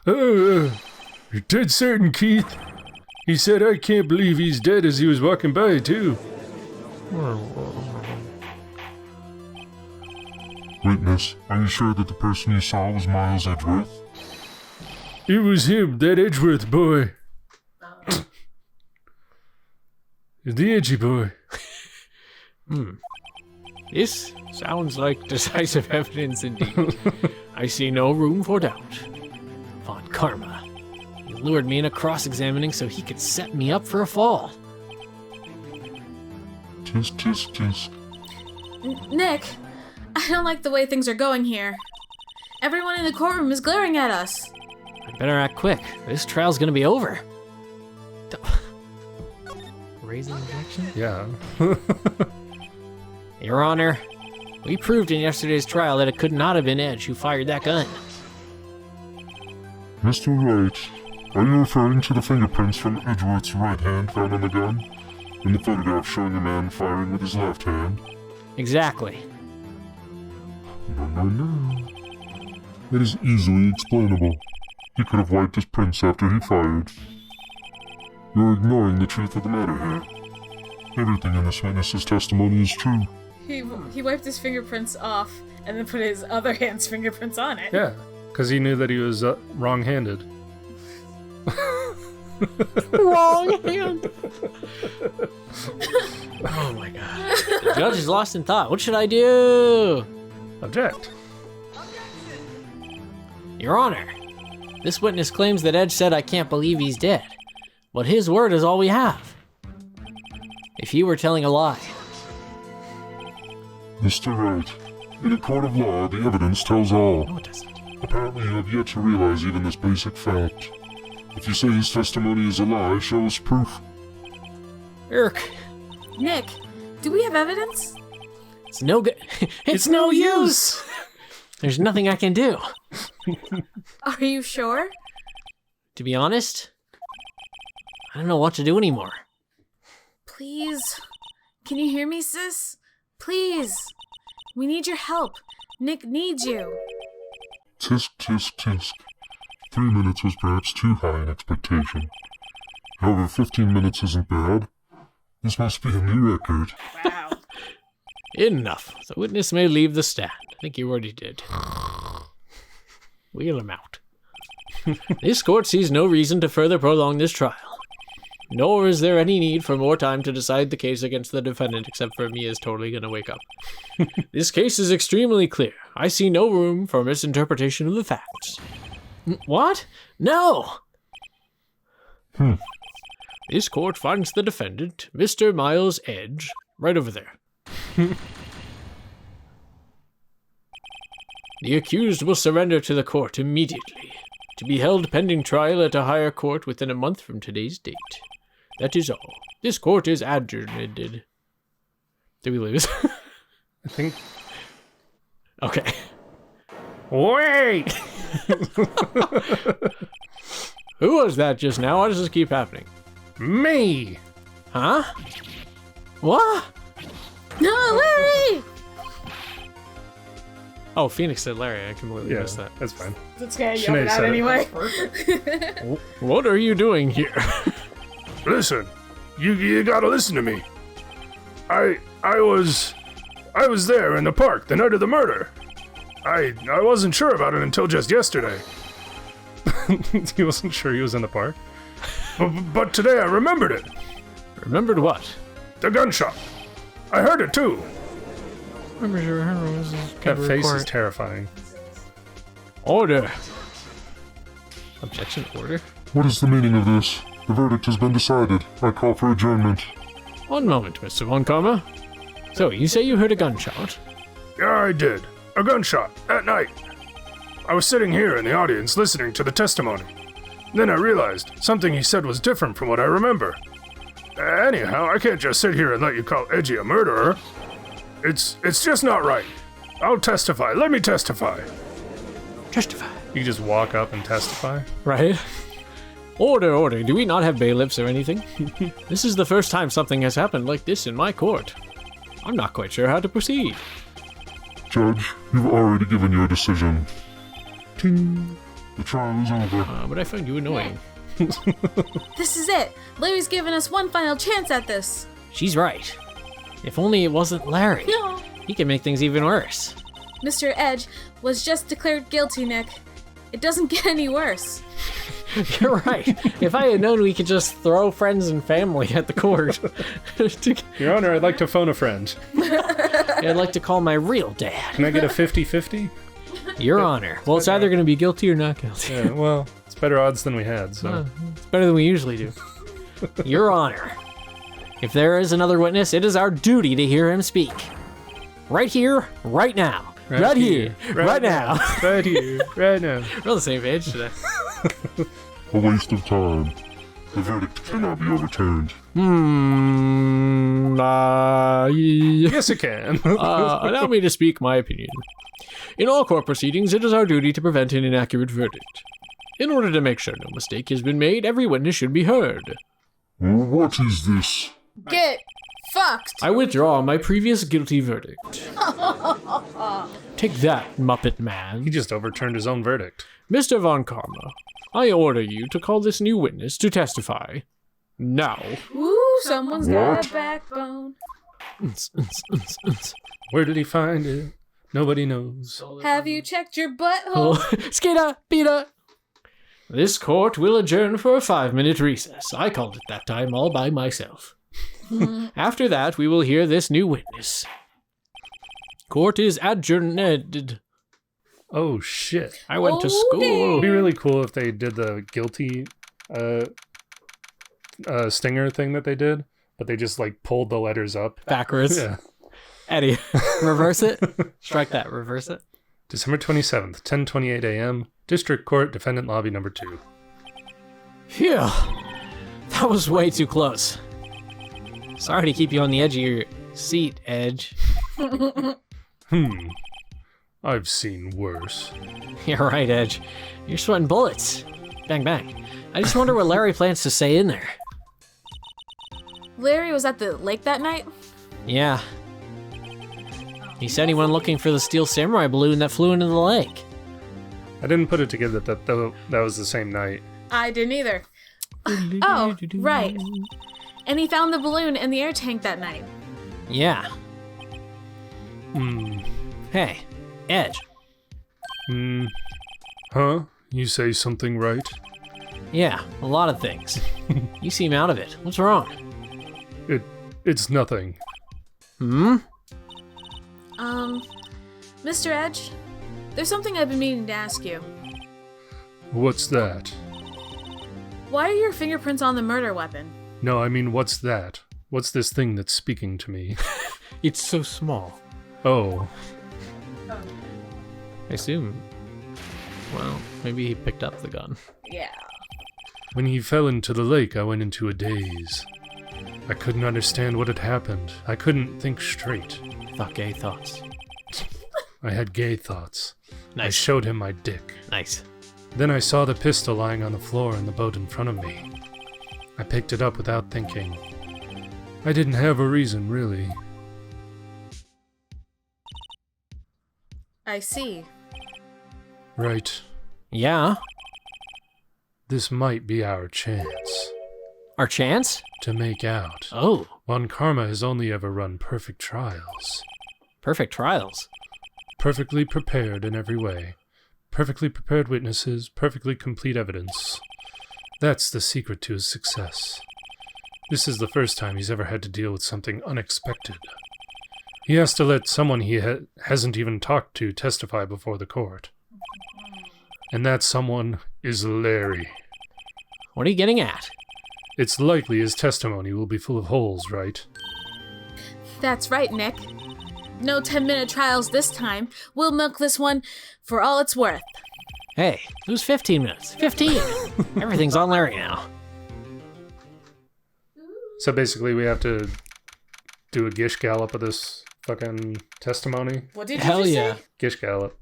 [SPEAKER 1] You're dead certain, Keith. He said, I can't believe he's dead as he was walking by, too.
[SPEAKER 4] Witness, are you sure that the person you saw was Miles Edgeworth?
[SPEAKER 1] It was him, that Edgeworth boy. The edgy boy.
[SPEAKER 2] This sounds like decisive evidence indeed. I see no room for doubt. Von Karma. He lured me into cross-examining so he could set me up for a fall.
[SPEAKER 4] Tisk, tisk, tisk.
[SPEAKER 3] Nick, I don't like the way things are going here. Everyone in the courtroom is glaring at us.
[SPEAKER 2] I better act quick. This trial's gonna be over. Raising objection?
[SPEAKER 1] Yeah.
[SPEAKER 2] Your Honor, we proved in yesterday's trial that it could not have been Edge who fired that gun.
[SPEAKER 4] Mr. Wright, are you referring to the fingerprints from Edgeworth's right hand found on the gun? In the photograph showing a man firing with his left hand?
[SPEAKER 2] Exactly.
[SPEAKER 4] No. It is easily explainable. He could have wiped his prints after he fired. You're ignoring the truth of the matter here. Everything in this witness's testimony is true.
[SPEAKER 3] He wiped his fingerprints off and then put his other hand's fingerprints on it.
[SPEAKER 1] Yeah, because he knew that he was wrong-handed.
[SPEAKER 2] Wrong hand! Oh my god. The judge is lost in thought. What should I do?
[SPEAKER 1] Object.
[SPEAKER 2] Your Honor, this witness claims that Edge said I can't believe he's dead. But his word is all we have. If he were telling a lie.
[SPEAKER 4] Mr. Wright, in a court of law, the evidence tells all.
[SPEAKER 2] No, it doesn't.
[SPEAKER 4] Apparently you have yet to realize even this basic fact. If you say his testimony is a lie, show us proof.
[SPEAKER 2] Irk.
[SPEAKER 3] Nick, do we have evidence?
[SPEAKER 2] It's no good. It's no use! There's nothing I can do.
[SPEAKER 3] Are you sure?
[SPEAKER 2] To be honest, I don't know what to do anymore.
[SPEAKER 3] Please. Can you hear me, sis? Please. We need your help. Nick needs you.
[SPEAKER 4] Tisk, tisk, tisk. 3 minutes was perhaps too high an expectation. However, 15 minutes isn't bad. This must be a new record.
[SPEAKER 3] Wow.
[SPEAKER 2] Enough. The witness may leave the stand. I think you already did. Wheel him out. This court sees no reason to further prolong this trial. Nor is there any need for more time to decide the case against the defendant, except for Mia's totally gonna wake up. This case is extremely clear. I see no room for misinterpretation of the facts. What? No! This court finds the defendant, Mr. Miles Edge, right over there. The accused will surrender to the court immediately, to be held pending trial at a higher court within a month from today's date. That is all. This court is adjourned. Did we lose?
[SPEAKER 1] I think.
[SPEAKER 2] Okay.
[SPEAKER 1] Wait!
[SPEAKER 2] Who was that just now? Why does this keep happening?
[SPEAKER 1] Me!
[SPEAKER 2] Huh? What?
[SPEAKER 3] No, Larry!
[SPEAKER 2] Oh, Phoenix said Larry. I completely
[SPEAKER 1] Yeah,
[SPEAKER 2] missed that.
[SPEAKER 1] that's fine.
[SPEAKER 3] That's gonna yell
[SPEAKER 1] Sinead
[SPEAKER 3] it out
[SPEAKER 1] said it.
[SPEAKER 3] anyway.
[SPEAKER 2] What are you doing here?
[SPEAKER 1] Listen, you gotta listen to me. I was there in the park the night of the murder. I wasn't sure about it until just yesterday. He wasn't sure he was in the park. But today I remembered it.
[SPEAKER 2] Remembered what?
[SPEAKER 1] The gunshot. I heard it too. That face is terrifying.
[SPEAKER 2] Order. Objection, order.
[SPEAKER 4] What is the meaning of this? The verdict has been decided. I call for adjournment.
[SPEAKER 2] One moment, Mr. Von Karma. So, you say you heard a gunshot?
[SPEAKER 1] Yeah, I did. A gunshot at night. I was sitting here in the audience listening to the testimony. Then I realized something he said was different from what I remember. Anyhow, I can't just sit here and let you call Edgy a murderer. It's just not right. I'll testify. Let me testify.
[SPEAKER 2] Testify.
[SPEAKER 1] You just walk up and testify?
[SPEAKER 2] Right? Order, order. Do we not have bailiffs or anything? This is the first time something has happened like this in my court. I'm not quite sure how to proceed.
[SPEAKER 4] Judge, you've already given your decision. Ting. The trial is over.
[SPEAKER 2] But I find you annoying.
[SPEAKER 3] This is it. Larry's giving us one final chance at this.
[SPEAKER 2] She's right. If only it wasn't Larry.
[SPEAKER 3] No.
[SPEAKER 2] He can make things even worse.
[SPEAKER 3] Mr. Edge was just declared guilty, Nick. It doesn't get any worse.
[SPEAKER 2] You're right. If I had known we could just throw friends and family at the court.
[SPEAKER 1] Your Honor, I'd like to phone a friend.
[SPEAKER 2] I'd like to call my real dad.
[SPEAKER 1] Can I get a 50-50?
[SPEAKER 2] Your Honor. Well, it's either going to be guilty or not guilty.
[SPEAKER 1] Yeah, well, it's better odds than we had, so.
[SPEAKER 2] It's better than we usually do. Your Honor. If there is another witness, it is our duty to hear him speak. Right here, right now. Right here, right now.
[SPEAKER 1] Right here, right now.
[SPEAKER 2] We're on the same page today.
[SPEAKER 4] A waste of time. The verdict cannot be overturned.
[SPEAKER 1] Yes, it can.
[SPEAKER 2] Allow me to speak my opinion. In all court proceedings, it is our duty to prevent an inaccurate verdict. In order to make sure no mistake has been made, every witness should be heard.
[SPEAKER 4] What is this?
[SPEAKER 3] Get fucked.
[SPEAKER 2] I withdraw my previous guilty verdict. Take that, Muppet Man.
[SPEAKER 1] He just overturned his own verdict.
[SPEAKER 2] Mr. Von Karma, I order you to call this new witness to testify. Now.
[SPEAKER 3] Ooh, someone's got
[SPEAKER 4] What?
[SPEAKER 3] a backbone.
[SPEAKER 1] Where did he find it? Nobody knows.
[SPEAKER 3] Have you checked your butthole?
[SPEAKER 2] Skater, Peter. This court will adjourn for a 5-minute recess. I called it that time all by myself. After that, we will hear this new witness. Court is adjourned.
[SPEAKER 1] Oh, shit.
[SPEAKER 2] I went to
[SPEAKER 3] Oh,
[SPEAKER 2] school.
[SPEAKER 1] It'd be really cool if they did the guilty stinger thing that they did, but they just, like, pulled the letters up.
[SPEAKER 2] Backwards.
[SPEAKER 1] Yeah.
[SPEAKER 2] Eddie, reverse it. Strike that, reverse it.
[SPEAKER 1] December 27th, 10:28 a.m., District Court, Defendant Lobby Number 2.
[SPEAKER 2] Phew. That was way too close. Sorry to keep you on the edge of your seat, Edge.
[SPEAKER 1] I've seen worse.
[SPEAKER 2] You're right, Edge. You're sweating bullets. Bang, bang. I just wonder what Larry plans to say in there.
[SPEAKER 3] Larry was at the lake that night?
[SPEAKER 2] Yeah. He said he went looking for the steel samurai balloon that flew into the lake.
[SPEAKER 1] I didn't put it together that that was the same night.
[SPEAKER 3] I didn't either. Oh, right. And he found the balloon in the air tank that night.
[SPEAKER 2] Yeah. Hey, Edge.
[SPEAKER 1] Huh? You say something right?
[SPEAKER 2] Yeah, a lot of things. You seem out of it. What's wrong?
[SPEAKER 1] It's nothing.
[SPEAKER 3] Mr. Edge, there's something I've been meaning to ask you.
[SPEAKER 1] What's that?
[SPEAKER 3] Why are your fingerprints on the murder weapon?
[SPEAKER 1] No, I mean, what's that? What's this thing that's speaking to me?
[SPEAKER 2] It's so small.
[SPEAKER 1] Oh,
[SPEAKER 2] I assume. Well, maybe he picked up the gun.
[SPEAKER 3] Yeah.
[SPEAKER 1] when he fell into the lake, I went into a daze. I couldn't understand what had happened. I couldn't think straight.
[SPEAKER 2] Thought gay thoughts.
[SPEAKER 1] I had gay thoughts. I
[SPEAKER 2] Nice.
[SPEAKER 1] showed him my dick.
[SPEAKER 2] Nice.
[SPEAKER 1] Then I saw the pistol lying on the floor in the boat in front of me. I picked it up without thinking. I didn't have a reason, really.
[SPEAKER 3] I see.
[SPEAKER 1] Right.
[SPEAKER 2] Yeah.
[SPEAKER 1] This might be our chance
[SPEAKER 2] Our chance?
[SPEAKER 1] to make out.
[SPEAKER 2] Oh,
[SPEAKER 1] Von Karma has only ever run perfect trials.
[SPEAKER 2] perfect trials.
[SPEAKER 1] Perfectly prepared in every way. Perfectly prepared witnesses, perfectly complete evidence. That's the secret to his success. This is the first time he's ever had to deal with something unexpected. He has to let someone he hasn't even talked to testify before the court. And that someone is Larry.
[SPEAKER 2] What are you getting at?
[SPEAKER 1] It's likely his testimony will be full of holes, right?
[SPEAKER 3] That's right, Nick. No 10-minute trials this time. We'll milk this one for all it's worth.
[SPEAKER 2] Hey, it was 15 minutes. 15! Everything's on Larry now.
[SPEAKER 1] So basically we have to do a gish gallop of this fucking testimony.
[SPEAKER 3] What did
[SPEAKER 2] Hell
[SPEAKER 3] you just
[SPEAKER 2] yeah.
[SPEAKER 3] say?
[SPEAKER 1] Gish gallop.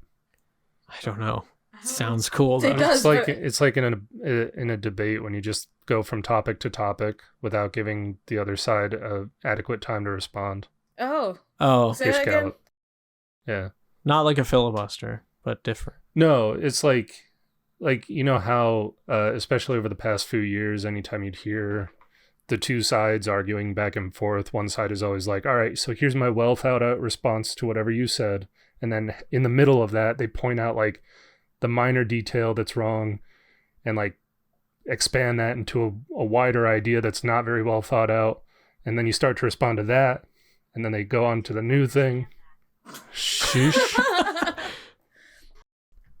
[SPEAKER 2] I don't know. Sounds cool,
[SPEAKER 3] It
[SPEAKER 2] though.
[SPEAKER 3] does.
[SPEAKER 1] It's like in a debate when you just go from topic to topic without giving the other side adequate time to respond.
[SPEAKER 3] Oh.
[SPEAKER 2] Oh,
[SPEAKER 3] Say
[SPEAKER 1] Gish
[SPEAKER 3] that again?
[SPEAKER 1] gallop. Yeah.
[SPEAKER 2] not like a filibuster, but different.
[SPEAKER 1] No, it's like you know how especially over the past few years, anytime you'd hear the two sides arguing back and forth, one side is always like, all right, so here's my well thought out response to whatever you said, and then in the middle of that they point out like the minor detail that's wrong and like expand that into a wider idea that's not very well thought out, and then you start to respond to that, and then they go on to the new thing. Sheesh.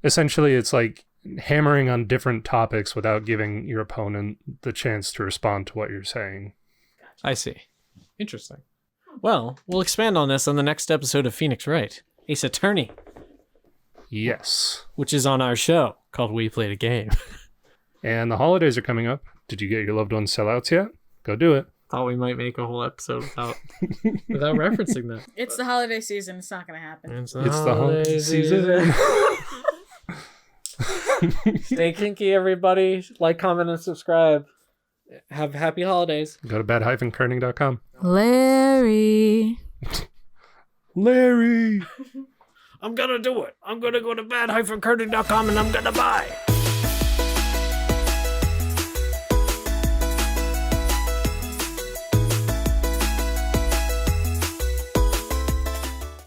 [SPEAKER 1] Essentially, it's like hammering on different topics without giving your opponent the chance to respond to what you're saying.
[SPEAKER 2] I see. Interesting. Well, we'll expand on this on the next episode of Phoenix Wright, Ace Attorney,
[SPEAKER 1] Yes.
[SPEAKER 2] which is on our show called We Played a Game.
[SPEAKER 1] And the holidays are coming up. Did you get your loved ones sellouts yet? Go do it.
[SPEAKER 2] Thought we might make a whole episode without referencing that.
[SPEAKER 3] It's the holiday season. It's not going to happen.
[SPEAKER 2] It's
[SPEAKER 1] It's the holiday season.
[SPEAKER 2] Stay kinky, everybody. Like, comment, and subscribe. Have happy holidays.
[SPEAKER 1] Go to bad-kerning.com.
[SPEAKER 3] Larry.
[SPEAKER 1] Larry!
[SPEAKER 2] I'm gonna do it. I'm gonna go to bad-kerning.com and I'm gonna buy.